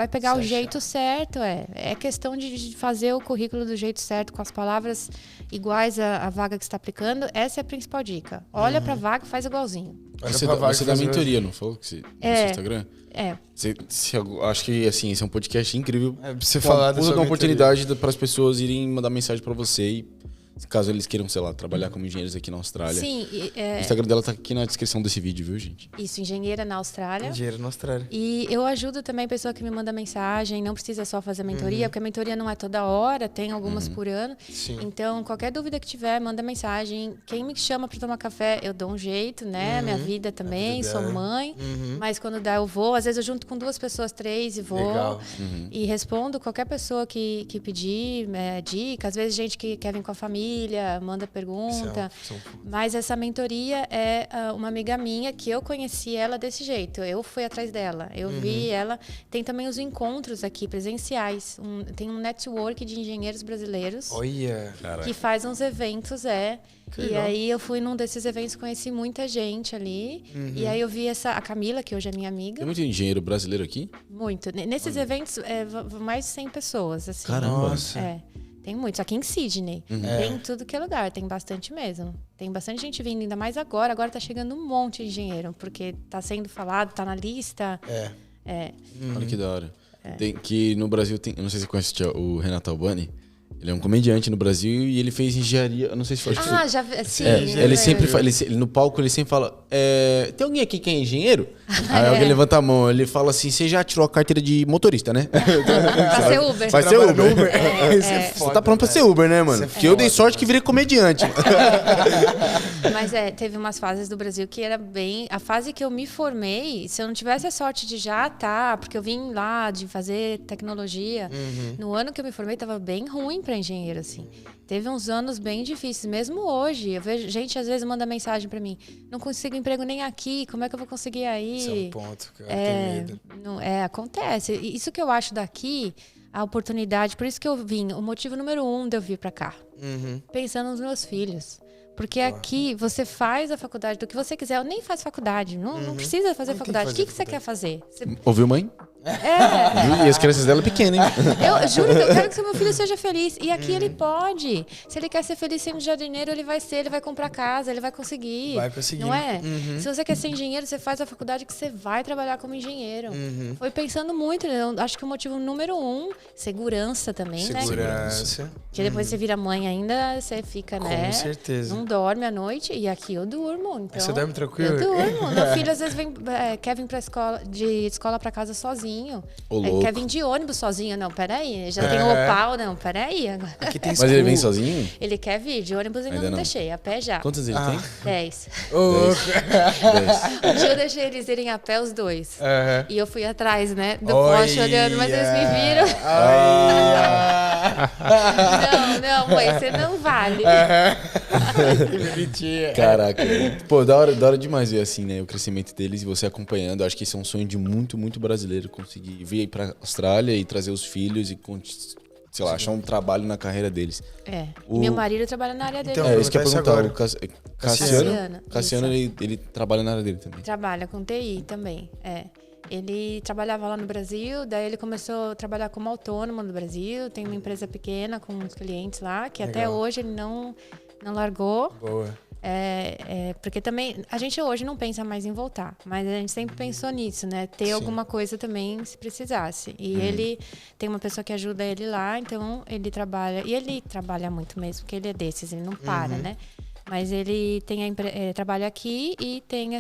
pegar o jeito certo. É questão de fazer o currículo do jeito certo, com as palavras iguais à vaga que você está aplicando. Essa é a principal dica. Olha pra vaga e faz igualzinho. Você dá mentoria, não falou? No seu Instagram? Acho que assim, esse é um podcast incrível. Pra você falar dessa uma oportunidade para as pessoas irem mandar mensagem para você e caso eles queiram, sei lá, trabalhar como engenheiros aqui na Austrália. Sim. O Instagram dela tá aqui na descrição desse vídeo, viu, gente? Isso, engenheira na Austrália. Engenheira na Austrália. E eu ajudo também a pessoa que me manda mensagem, não precisa só fazer mentoria, porque a mentoria não é toda hora, tem algumas por ano. Sim. Então, qualquer dúvida que tiver, manda mensagem. Quem me chama para tomar café, eu dou um jeito, né? Minha vida também, sou mãe. Mas quando dá, eu vou. Às vezes eu junto com 2 pessoas, 3 e vou. Legal. E respondo qualquer pessoa que pedir dica. Às vezes gente que quer vir com a família, manda pergunta. Mas essa mentoria é uma amiga minha que eu conheci ela desse jeito. Eu fui atrás dela. Eu vi ela. Tem também os encontros aqui presenciais. Tem um network de engenheiros brasileiros. Olha, que faz uns eventos, E aí eu fui num desses eventos, conheci muita gente ali. E aí eu vi a Camila, que hoje é minha amiga. Tem muito engenheiro brasileiro aqui? Muito. Nesses eventos, mais de 100 pessoas, assim. Caramba. Nossa. Tem muitos. Aqui em Sydney. Tem tudo que é lugar. Tem bastante mesmo. Tem bastante gente vindo, ainda mais agora. Agora tá chegando um monte de engenheiro, porque tá sendo falado, tá na lista. Olha que da hora. Tem, que no Brasil tem... Eu não sei se você conhece o Renato Albani. Ele é um comediante no Brasil e ele fez engenharia. Eu não sei se foi. Já sim. Ele sempre fala, no palco ele sempre fala: tem alguém aqui que é engenheiro? Aí alguém levanta a mão, ele fala assim: você já tirou a carteira de motorista, né? Vai ser Uber. Vai ser Uber. Você tá pronto pra ser Uber, né, mano? Porque eu dei sorte que virei comediante. Mas teve umas fases do Brasil que era bem... A fase que eu me formei, se eu não tivesse a sorte de porque eu vim lá de fazer tecnologia, no ano que eu me formei tava bem ruim pra engenheiro, assim. Teve uns anos bem difíceis, mesmo hoje. Eu vejo gente, às vezes, manda mensagem pra mim: não consigo emprego nem aqui, como é que eu vou conseguir aí? Isso é um ponto que eu tenho medo. Acontece. Isso que eu acho daqui, a oportunidade, por isso que eu vim, o motivo número 1 de eu vir pra cá. Pensando nos meus filhos. Porque aqui você faz a faculdade do que você quiser. Eu nem faço faculdade. Não precisa fazer faculdade. O que você quer fazer? Ouviu, mãe? E as crianças dela pequenas, hein? Eu juro que eu quero que meu filho seja feliz. E aqui ele pode. Se ele quer ser feliz sendo jardineiro, ele vai ser. Ele vai comprar casa, ele vai conseguir. Vai conseguir. Não é? Se você quer ser engenheiro, você faz a faculdade que você vai trabalhar como engenheiro. Foi pensando muito. Eu acho que o motivo número 1, segurança também, né? Segurança. Porque depois você vira mãe ainda, você fica, né? Com certeza. Não dorme à noite. E aqui eu durmo. Então, você dorme tranquilo? Eu durmo. Meu filho às vezes quer vir de escola pra casa sozinho. Quer vir de ônibus sozinho. Não, peraí. Já tem o Opal. Não, peraí. Aqui tem Mas ele vem sozinho? Ele quer vir. De ônibus ainda não deixei. A pé já. Quantos ele tem? 10. 10. Um dia eu deixei eles irem a pé os dois. E eu fui atrás, né? Do poste olhando, mas eles me viram. Não, mãe, você não vale. Que bonitinha. Caraca. Pô, da hora demais ver assim, né? O crescimento deles e você acompanhando. Acho que esse é um sonho de muito brasileiro, conseguir vir aí pra Austrália e trazer os filhos e, sei lá, achar um trabalho na carreira deles. Meu marido trabalha na área dele. Então, isso que eu ia perguntar. agora. O Cassiano ele trabalha na área dele também. Trabalha com TI também, Ele trabalhava lá no Brasil, daí ele começou a trabalhar como autônomo no Brasil. Tem uma empresa pequena com uns clientes lá, que até hoje ele não largou. Boa. Porque também a gente hoje não pensa mais em voltar, mas a gente sempre pensou nisso, né? Ter alguma coisa também se precisasse. E ele tem uma pessoa que ajuda ele lá, então ele trabalha. E ele trabalha muito mesmo, porque ele é desses, ele não para, né? Mas ele tem trabalha aqui e tem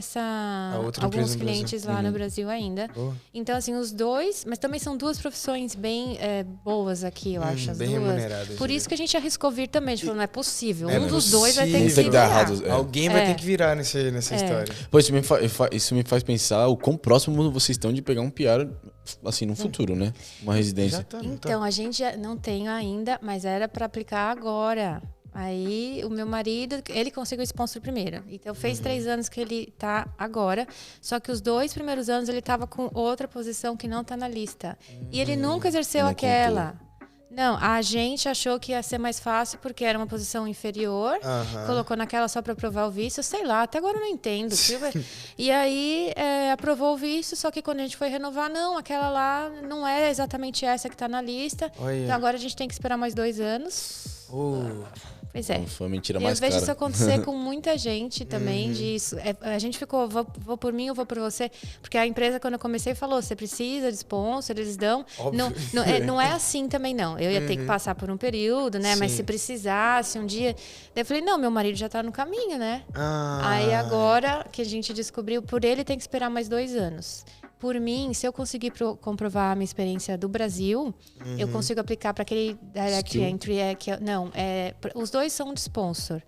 alguns clientes lá no Brasil ainda. Boa. Então, assim, os dois... Mas também são duas profissões bem boas aqui, eu acho. As bem duas. Remuneradas. Por isso que a gente arriscou vir também. A gente falou, não é possível. Um dos dois vai ter que se virar. Alguém vai ter que virar nessa história. Pô, isso me faz pensar o quão próximo vocês estão de pegar um PR, assim, no futuro, né? Uma residência. Então, a gente não tem ainda, mas era para aplicar agora. Aí o meu marido, ele conseguiu sponsor primeiro. Então fez 3 anos que ele tá agora. Só que os 2 primeiros anos ele tava com outra posição que não tá na lista. E ele nunca exerceu aquela. Não, a gente achou que ia ser mais fácil porque era uma posição inferior. Colocou naquela só para aprovar o visto. Sei lá, até agora eu não entendo. E aí aprovou o visto, só que quando a gente foi renovar, não, aquela lá não é exatamente essa que tá na lista. Então agora a gente tem que esperar mais 2 anos. Pois é. Foi mentira mais cara. Eu vejo isso cara. acontecer com muita gente também. A gente ficou, vou por mim ou vou por você? Porque a empresa, quando eu comecei, falou, você precisa de sponsor, eles dão. Não é assim também, não. Eu ia ter que passar por um período, né? Sim. Mas se precisasse um dia... Daí eu falei, não, meu marido já tá no caminho, né? Aí agora que a gente descobriu, por ele tem que esperar mais 2 anos. Por mim, se eu conseguir comprovar a minha experiência do Brasil, eu consigo aplicar para aquele Direct Entry. Os dois são de sponsor.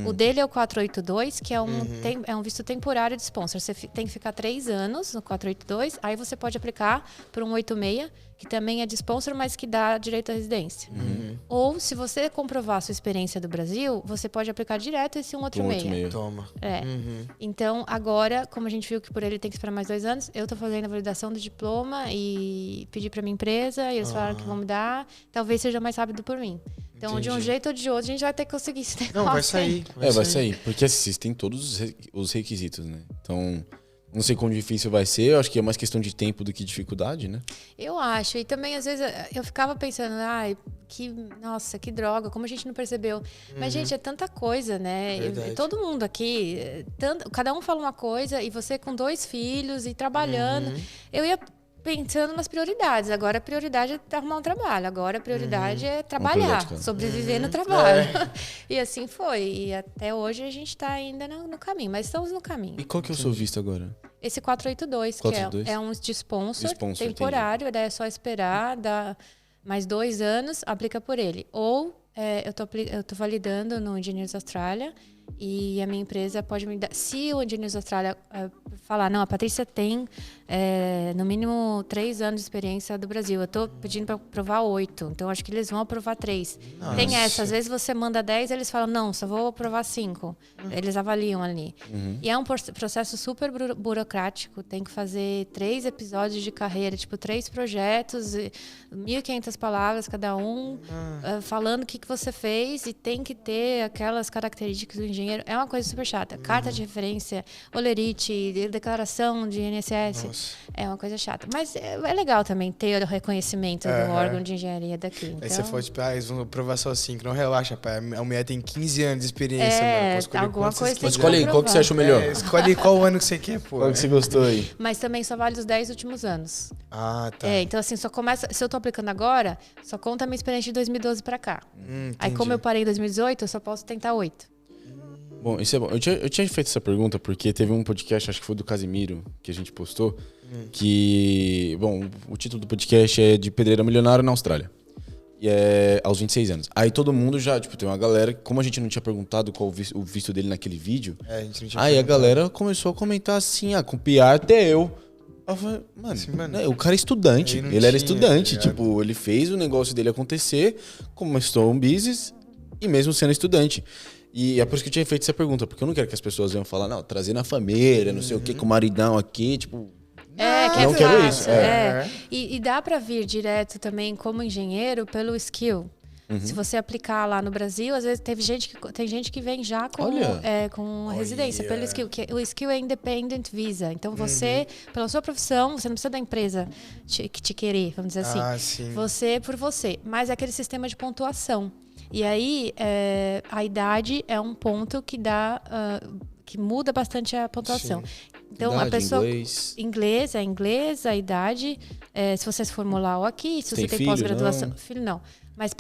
O dele é o 482, que é um visto temporário de sponsor. Você tem que ficar 3 anos no 482, aí você pode aplicar para um 86, que também é de sponsor, mas que dá direito à residência. Ou, se você comprovar a sua experiência do Brasil, você pode aplicar direto esse 186. Toma. Então, agora, como a gente viu que por ele tem que esperar mais 2 anos, eu tô fazendo a validação do diploma e pedi pra minha empresa, e eles falaram que vão me dar. Talvez seja mais rápido por mim. Então, de um jeito ou de outro, a gente vai ter que conseguir esse negócio. Não, vai sair. Vai sair. Porque assim, vocês têm todos os requisitos, né? Então... Não sei quão difícil vai ser, eu acho que é mais questão de tempo do que dificuldade, né? Eu acho, e também às vezes eu ficava pensando, nossa, que droga, como a gente não percebeu. Mas, gente, é tanta coisa, né? Todo mundo aqui, cada um fala uma coisa, e você com 2 filhos e trabalhando. Eu ia pensando nas prioridades. Agora a prioridade é arrumar um trabalho. Agora a prioridade é trabalhar, sobreviver no trabalho. E assim foi. E até hoje a gente está ainda no caminho, mas estamos no caminho. E qual que é o seu visto agora? Esse 482, 482? Que é um de sponsor temporário, daí é só esperar, dá mais 2 anos, aplica por ele. Ou eu tô validando no Engineers Australia e a minha empresa pode me dar... Se o Engineers Australia falar, não, a Patrícia tem no mínimo 3 anos de experiência do Brasil. Eu tô pedindo para provar 8, então acho que eles vão aprovar 3. Nossa. Tem essa, às vezes você manda 10, eles falam, não, só vou aprovar 5. Eles avaliam ali. E é um processo super burocrático, tem que fazer 3 episódios de carreira, tipo 3 projetos, 1.500 palavras cada um, falando o que você fez, e tem que ter aquelas características do engenheiro. É uma coisa super chata. Carta de referência, olerite, declaração de INSS. Nossa. É uma coisa chata. Mas é legal também ter o reconhecimento do órgão de engenharia daqui. Então... Aí você for, tipo, eles vão provar só 5. Não relaxa, pai. A mulher tem 15 anos de experiência, mano. Escolher alguma coisa tem que escolhe aí, qual que você achou melhor? Escolhe qual ano que você quer, pô. Qual que você gostou aí? Mas também só vale os 10 últimos anos. Ah, tá. Então assim, só começa... Se eu tô aplicando agora, só conta a minha experiência de 2012 pra cá. Aí como eu parei em 2018, eu só posso tentar 8. Bom, isso é bom. Eu tinha feito essa pergunta porque teve um podcast, acho que foi do Casimiro, que a gente postou, que... Bom, o título do podcast é de Pedreira Milionário na Austrália. E é aos 26 anos. Aí todo mundo já, tipo, tem uma galera... Como a gente não tinha perguntado qual o visto dele naquele vídeo, a gente não tinha aí a galera começou a comentar assim, com PR até eu. Eu falei, mano, o cara é estudante. Ele era estudante. Tipo, ele fez o negócio dele acontecer, começou um business e mesmo sendo estudante. E é por isso que eu tinha feito essa pergunta, porque eu não quero que as pessoas venham falar, não, trazer na família, não sei o que, com o maridão aqui, tipo... não quero isso. E dá pra vir direto também como engenheiro pelo skill. Se você aplicar lá no Brasil, às vezes tem gente que vem já com residência pelo skill. Que o skill é independent visa. Então você, pela sua profissão, você não precisa da empresa que te querer, vamos dizer assim. Sim. Você por você. Mas é aquele sistema de pontuação. E aí, a idade é um ponto que dá... que muda bastante a pontuação. Sim. Então, idade, a pessoa... Inglês, a idade. Se você se formular aqui, se você tem pós-graduação... Filho, não. Mas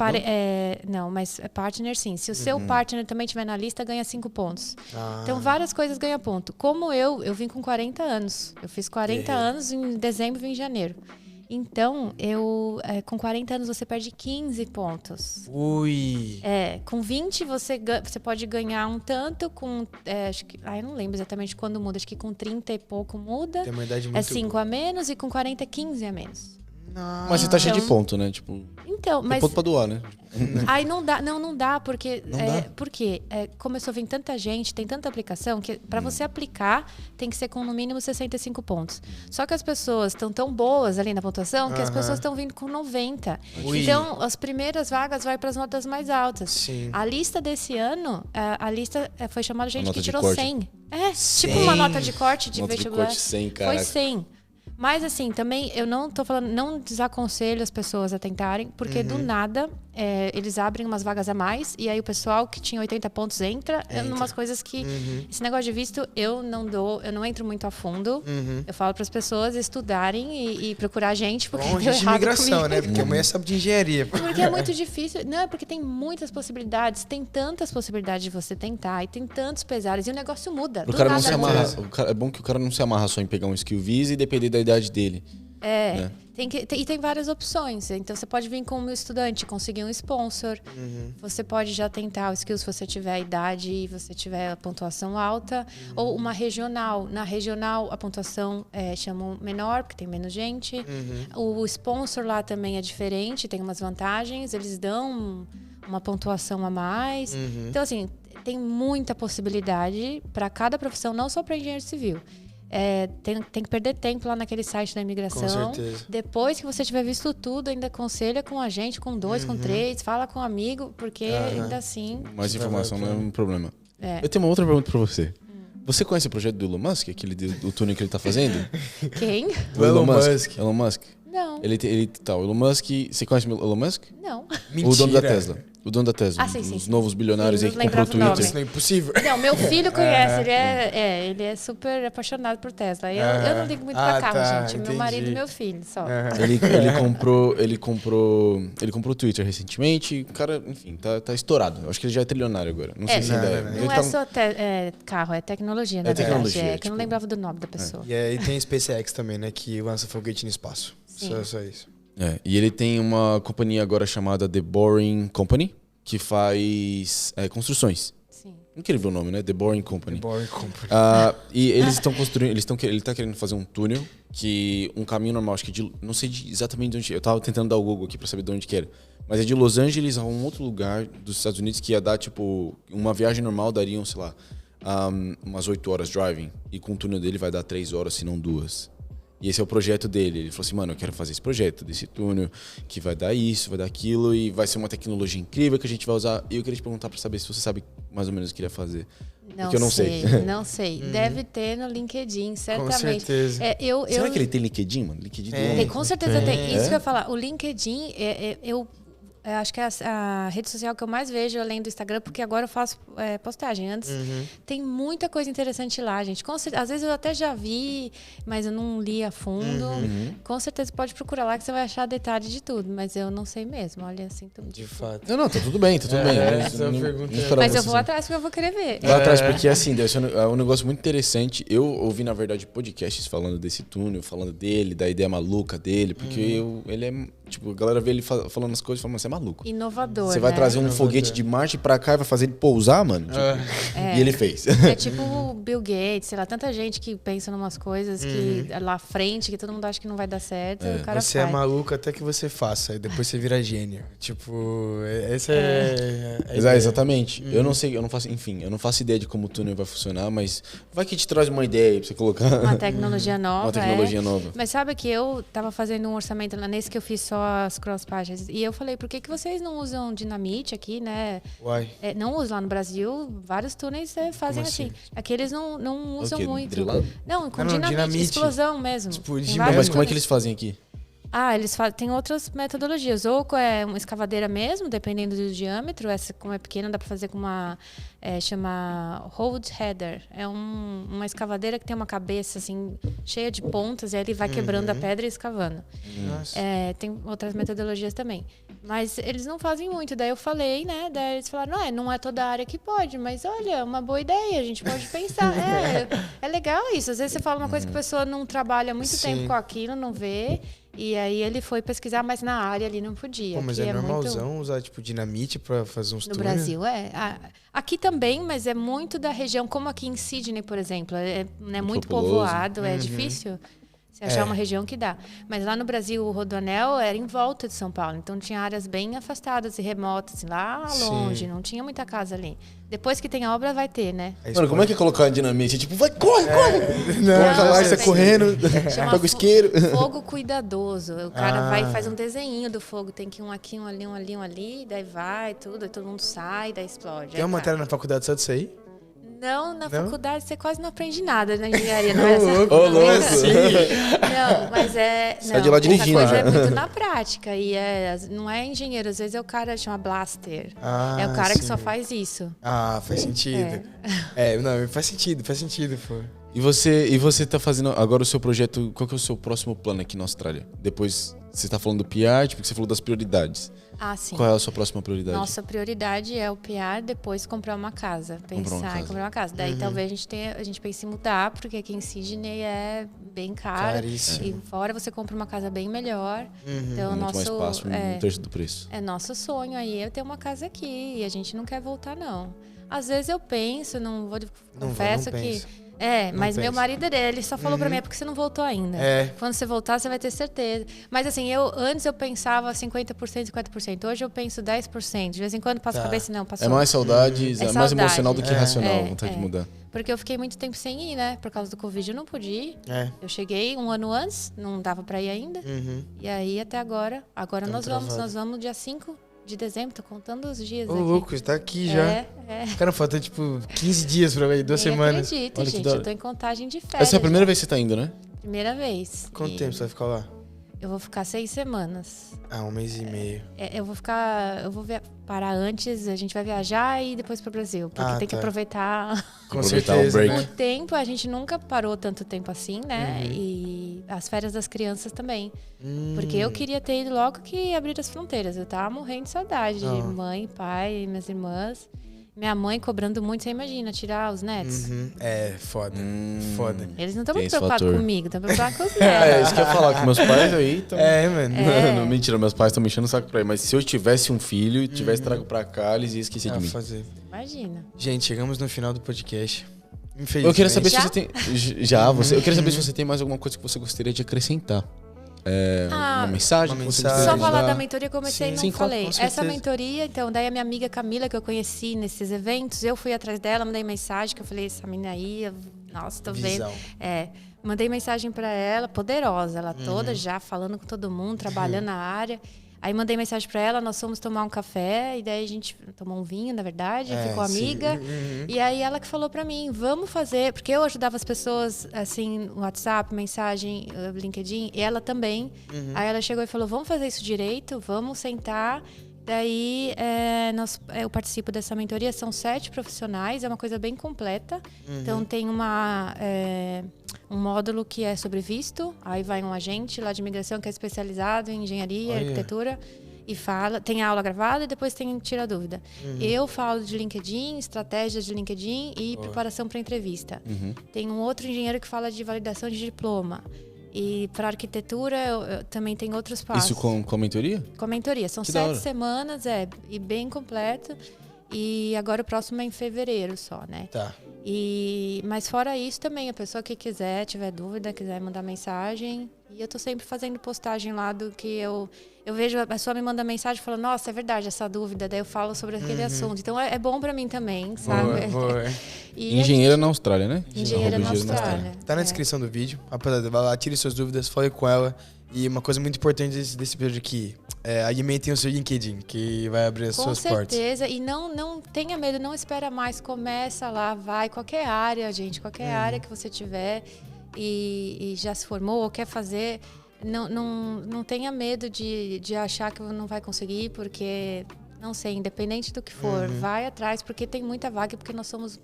mas partner, sim. Se o seu partner também estiver na lista, ganha 5 pontos. Então, várias coisas ganham ponto. Como eu vim com 40 anos. Eu fiz 40 anos em dezembro e vim em janeiro. Então, com 40 anos você perde 15 pontos. Ui! Com 20 você pode ganhar um tanto, acho que... eu não lembro exatamente quando muda, acho que com 30 e pouco muda. Tem uma idade muito 5 a menos e com 40 é 15 a menos. Não. Mas você tá cheio de ponto, né? Tipo, então, tem ponto pra doar, né? Aí não dá, porque... Não dá. Porque começou a vir tanta gente, tem tanta aplicação, que para você aplicar tem que ser com no mínimo 65 pontos. Só que as pessoas estão tão boas ali na pontuação que as pessoas estão vindo com 90. Ui. Então, as primeiras vagas vai para as notas mais altas. Sim. A lista desse ano, a lista foi chamada gente que tirou 100. 100. Tipo uma nota de corte de nota vestibular. De corte 100, caraca. Foi 100. Mas assim, também eu não tô falando, não desaconselho as pessoas a tentarem, porque do nada eles abrem umas vagas a mais e aí o pessoal que tinha 80 pontos entra em umas coisas que esse negócio de visto eu não entro muito a fundo. Eu falo para as pessoas estudarem e procurar gente, porque bom, deu gente de errado imigração, comigo. né? Porque a mulher sabe de engenharia. Porque é muito difícil. Não, é porque tem muitas possibilidades, tem tantas possibilidades de você tentar e tem tantos pesares e o negócio muda. O cara não se amarra. É bom que o cara não se amarra só em pegar um skill visa e depender da idade dele. Né? Tem várias opções. Então você pode vir como estudante, conseguir um sponsor. Você pode já tentar o skill se você tiver a idade e você tiver a pontuação alta. Ou uma regional. Na regional a pontuação chamam menor, porque tem menos gente. O sponsor lá também é diferente, tem umas vantagens. Eles dão uma pontuação a mais. Então, assim, tem muita possibilidade para cada profissão, não só para engenheiro civil. Tem que perder tempo lá naquele site da imigração. Com certeza. Depois que você tiver visto tudo, ainda aconselha com a gente, com 2, com 3, fala com um amigo, porque ainda assim... Mais informação não é um problema. Eu tenho uma outra pergunta pra você. Você conhece o projeto do Elon Musk? Aquele do túnel que ele tá fazendo? Quem? O Elon Musk. Elon Musk. Não. O Elon Musk... Você conhece o Elon Musk? Não. Mentira. O dono da Tesla. O dono da Tesla. Ah, sim. Os novos bilionários Sim, aí que não comprou o lembrava o Twitter. nome. Isso não é impossível. Não, meu filho conhece, ele é super apaixonado por Tesla. Eu não ligo muito pra carro, gente. Meu entendi. marido e meu filho, só. Ele comprou o Twitter recentemente. O cara, enfim, tá estourado. Eu acho que ele já é trilionário agora. Não sei se ainda é. Ele Não tá- é só carro, é tecnologia, na verdade. tecnologia, Que eu tipo- não lembrava do nome da pessoa. E aí tem a SpaceX também, né? Que lança foguete no espaço. Sim. Só isso. E ele tem uma companhia agora chamada The Boring Company, que faz construções. Sim. Incrível o nome, né? The Boring Company. Boring Company. E eles estão construindo, ele tá querendo fazer um túnel, que um caminho normal, acho que não sei exatamente de onde. Eu tava tentando dar o Google aqui pra saber de onde que era. Mas é de Los Angeles a um outro lugar dos Estados Unidos que ia dar, tipo, uma viagem normal dariam, sei lá, umas 8 horas driving. E com o túnel dele vai dar 3 horas, se não 2. E esse é o projeto dele. Ele falou assim, mano, eu quero fazer esse projeto desse túnel, que vai dar isso, vai dar aquilo, e vai ser uma tecnologia incrível que a gente vai usar. E eu queria te perguntar pra saber se você sabe mais ou menos o que ele ia fazer. Porque eu não sei. Não sei. Deve ter no LinkedIn, certamente. Com certeza. Será que ele tem LinkedIn, mano? LinkedIn do Tem. homem. Com certeza tem. Isso É? que eu ia falar. O LinkedIn, eu acho que é a rede social que eu mais vejo, além do Instagram, porque agora eu faço postagem. Antes tem muita coisa interessante lá, gente. Às vezes eu até já vi, mas eu não li a fundo. Com certeza pode procurar lá que você vai achar detalhe de tudo, mas eu não sei mesmo. Olha, assim, tudo. De fato. Não, tá tudo bem, tá tudo bem. essa é a pergunta. Mas eu vou atrás porque eu vou querer ver. Vai atrás, porque assim, deve ser um negócio muito interessante. Eu ouvi, na verdade, podcasts falando desse túnel, falando dele, da ideia maluca dele, porque ele é, tipo, a galera vê ele falando as coisas e fala, mas você é maluco. Inovador, Você vai né? trazer um foguete de Marte pra cá e vai fazer ele pousar, mano? Tipo, E ele fez. É tipo o Bill Gates, sei lá, tanta gente que pensa em umas coisas que lá à frente, que todo mundo acha que não vai dar certo, e o cara Você faz. é maluco até que você faça, e depois você vira gênio. Tipo, essa é a ideia. Exatamente. Eu não sei, eu não faço ideia de como o túnel vai funcionar, mas vai que te traz uma ideia aí pra você colocar. Uma tecnologia nova. Uma tecnologia nova. Mas sabe que eu tava fazendo um orçamento lá nesse que eu fiz só as cross páginas. E eu falei, por que vocês não usam dinamite aqui, né? Uai. Não usam lá no Brasil, vários túneis fazem Como assim. Aqui eles não usam O quê? muito. Drilado? Não, com Não, dinamite, explosão mesmo. Tipo, Tem de Não, vários mas como é que túneis. eles fazem aqui? Eles tem outras metodologias. Ou é uma escavadeira mesmo, dependendo do diâmetro. Essa, como é pequena, dá para fazer com uma... chama hold header. É uma escavadeira que tem uma cabeça, assim, cheia de pontas. E aí ele vai quebrando a pedra e escavando. Nossa. Tem outras metodologias também. Mas eles não fazem muito. Daí eu falei, né? Daí eles falaram, não é toda área que pode. Mas olha, uma boa ideia. A gente pode pensar. É legal isso. Às vezes você fala uma coisa que a pessoa não trabalha muito Sim. tempo com aquilo, não vê... E aí ele foi pesquisar, mas na área ali não podia. Pô, mas que é normalzão muito... usar, tipo, dinamite pra fazer uns No túneis? Brasil, aqui também, mas é muito da região, como aqui em Sydney, por exemplo. É muito populoso. povoado, é difícil você achar uma região que dá. Mas lá no Brasil, o Rodoanel era em volta de São Paulo. Então tinha áreas bem afastadas e remotas, lá longe. Não tinha muita casa ali. Depois que tem a obra, vai ter, né? Mano, como é que é colocar uma dinamite? Tipo, vai, corre! Não, Coloca lá, você você correndo, Chama pega o isqueiro. Fogo cuidadoso. O cara vai e faz um desenho do fogo. Tem que um aqui, um ali, um ali, um ali. Daí vai, tudo. Aí todo mundo sai, daí explode. Tem uma matéria na faculdade só disso aí? Não, na Não? faculdade você quase não aprende nada na engenharia. Não, é essa, Ô, louco. não, mas Sai de lá dirigindo, essa coisa né? é muito na prática. E não é engenheiro, às vezes é o cara que chama blaster. É o cara que sim. só faz isso. Faz sentido. Não, faz sentido, pô. E você tá fazendo agora o seu projeto, qual que é o seu próximo plano aqui na Austrália? Depois, você tá falando do PR, tipo, que você falou das prioridades. Sim. Qual é a sua próxima prioridade? Nossa prioridade é o PR, depois comprar uma casa. Pensar em comprar uma casa. Daí talvez a gente pense em mudar, porque aqui em Sydney é bem caro. Caríssimo. E fora você compra uma casa bem melhor. Então, Muito mais espaço, um terço do preço. É nosso sonho aí eu ter uma casa aqui. E a gente não quer voltar, não. Às vezes eu penso, confesso que... pensa. Mas pensa. meu marido, ele só falou pra mim, é porque você não voltou ainda. Quando você voltar, você vai ter certeza. Mas assim, antes eu pensava 50%, 50%. Hoje eu penso 10%. De vez em quando passa a cabeça, não, passou. É mais saudades, é mais saudade. emocional do que racional, vontade de mudar. Porque eu fiquei muito tempo sem ir, né? Por causa do Covid eu não pude ir. Eu cheguei um ano antes, não dava pra ir ainda. E aí até agora. Agora nós vamos dia 5 de dezembro, tô contando os dias aqui. Louco, você tá aqui já. Cara, falta tipo 15 dias pra ir, 2 semanas. Não acredito, Olha que gente. da hora. Eu tô em contagem de férias. Essa é a primeira vez que você tá indo, né? Primeira vez. Quanto tempo você vai ficar lá? Eu vou ficar 6 semanas. Um mês e meio. Parar antes, a gente vai viajar e depois pro Brasil. Porque tem que aproveitar. Com Aproveitar certeza, o break. né? O tempo, a gente nunca parou tanto tempo assim, né? E as férias das crianças também. Porque eu queria ter ido logo que abrir as fronteiras. Eu tava morrendo de saudade de mãe, pai, minhas irmãs. Minha mãe cobrando muito, você imagina, tirar os netos. Foda. Foda. Eles não estão Tem muito esse preocupados fator. comigo, estão preocupados com os É, netos. isso que eu ia falar, que meus pais aí estão... mano. Não, mentira, meus pais estão me enchendo o saco pra ir. Mas se eu tivesse um filho e tivesse trago pra cá, eles iam esquecer de mim. Fazer. Imagina. Gente, chegamos no final do podcast. Infelizmente. Eu queria saber se Já? você tem... Eu queria saber se você tem mais alguma coisa que você gostaria de acrescentar. Uma mensagem que você gostaria Só de falar dar? da mentoria, comecei e não Sim, falei. com Essa certeza. mentoria, então, daí a minha amiga Camila, que eu conheci nesses eventos, eu fui atrás dela, mandei mensagem, que eu falei, essa menina aí, nossa, tô Visão. vendo. Mandei mensagem pra ela, poderosa, ela toda já falando com todo mundo, trabalhando na área. Aí mandei mensagem pra ela, nós fomos tomar um café, e daí a gente tomou um vinho, na verdade, ficou sim. amiga. E aí ela que falou pra mim, vamos fazer, porque eu ajudava as pessoas, assim, no WhatsApp, mensagem, LinkedIn, e ela também. Aí ela chegou e falou, vamos fazer isso direito, vamos sentar. Daí eu participo dessa mentoria, são 7 profissionais, é uma coisa bem completa. Então tem um módulo que é sobre visto, aí vai um agente lá de imigração que é especializado em engenharia, arquitetura, e fala, tem aula gravada e depois tem tira dúvida. Eu falo de LinkedIn, estratégias de LinkedIn e preparação para entrevista. Tem um outro engenheiro que fala de validação de diploma. E para arquitetura, eu também tem outros passos. Isso com a mentoria? Com a mentoria. São Que da 7 hora. semanas, e bem completo. E agora o próximo é em fevereiro só, né? Tá. Mas fora isso também, a pessoa que quiser, tiver dúvida, quiser mandar mensagem. E eu tô sempre fazendo postagem lá do que eu vejo, a pessoa me manda mensagem falando, nossa, é verdade essa dúvida. Daí eu falo sobre aquele assunto. Então é bom pra mim também, sabe? Boa. E Engenheira na Austrália, né? Engenheira na Engenheira Austrália. Tá na descrição do vídeo. Rapaziada, vai lá, tire suas dúvidas, fale com ela. E uma coisa muito importante desse episódio aqui, alimentem o seu LinkedIn, que vai abrir as suas portas. Com certeza. E não tenha medo, não espera mais. Começa lá, vai. Qualquer área, gente. Qualquer área que você tiver e já se formou ou quer fazer, não tenha medo de achar que não vai conseguir, porque... Não sei, independente do que for, vai atrás, porque tem muita vaga, porque nós somos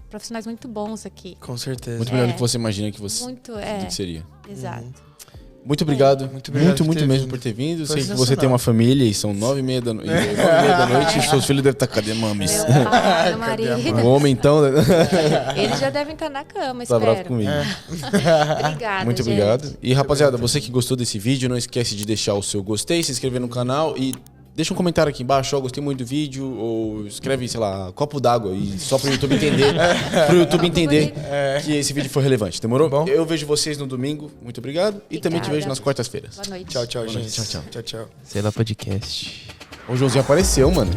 profissionais muito bons aqui. Com certeza. Muito melhor do que você imagina que você Muito, do que seria. Exato. Muito obrigado. Muito obrigado por ter mesmo vindo. por ter vindo. Foi Sei que você tem uma família e são 9h30 da noite. 9h30 da noite e seus filhos devem estar, cadê mames? Meu pai, meu marido. O homem, então... Eles já devem estar na cama, Tá bravo espero. comigo. Obrigada, Muito gente. obrigado. E, rapaziada, você que gostou desse vídeo, não esquece de deixar o seu gostei, se inscrever no canal e deixa um comentário aqui embaixo, ó, gostei muito do vídeo, ou escreve, sei lá, copo d'água, e só pro YouTube entender, que esse vídeo foi relevante. Demorou? Bom. Eu vejo vocês no domingo. Muito obrigado. E também te Obrigada. vejo nas quartas-feiras. Boa noite. Tchau, Boa noite. gente. Tchau. Tchau. Sei lá, podcast. O Joãozinho apareceu, mano.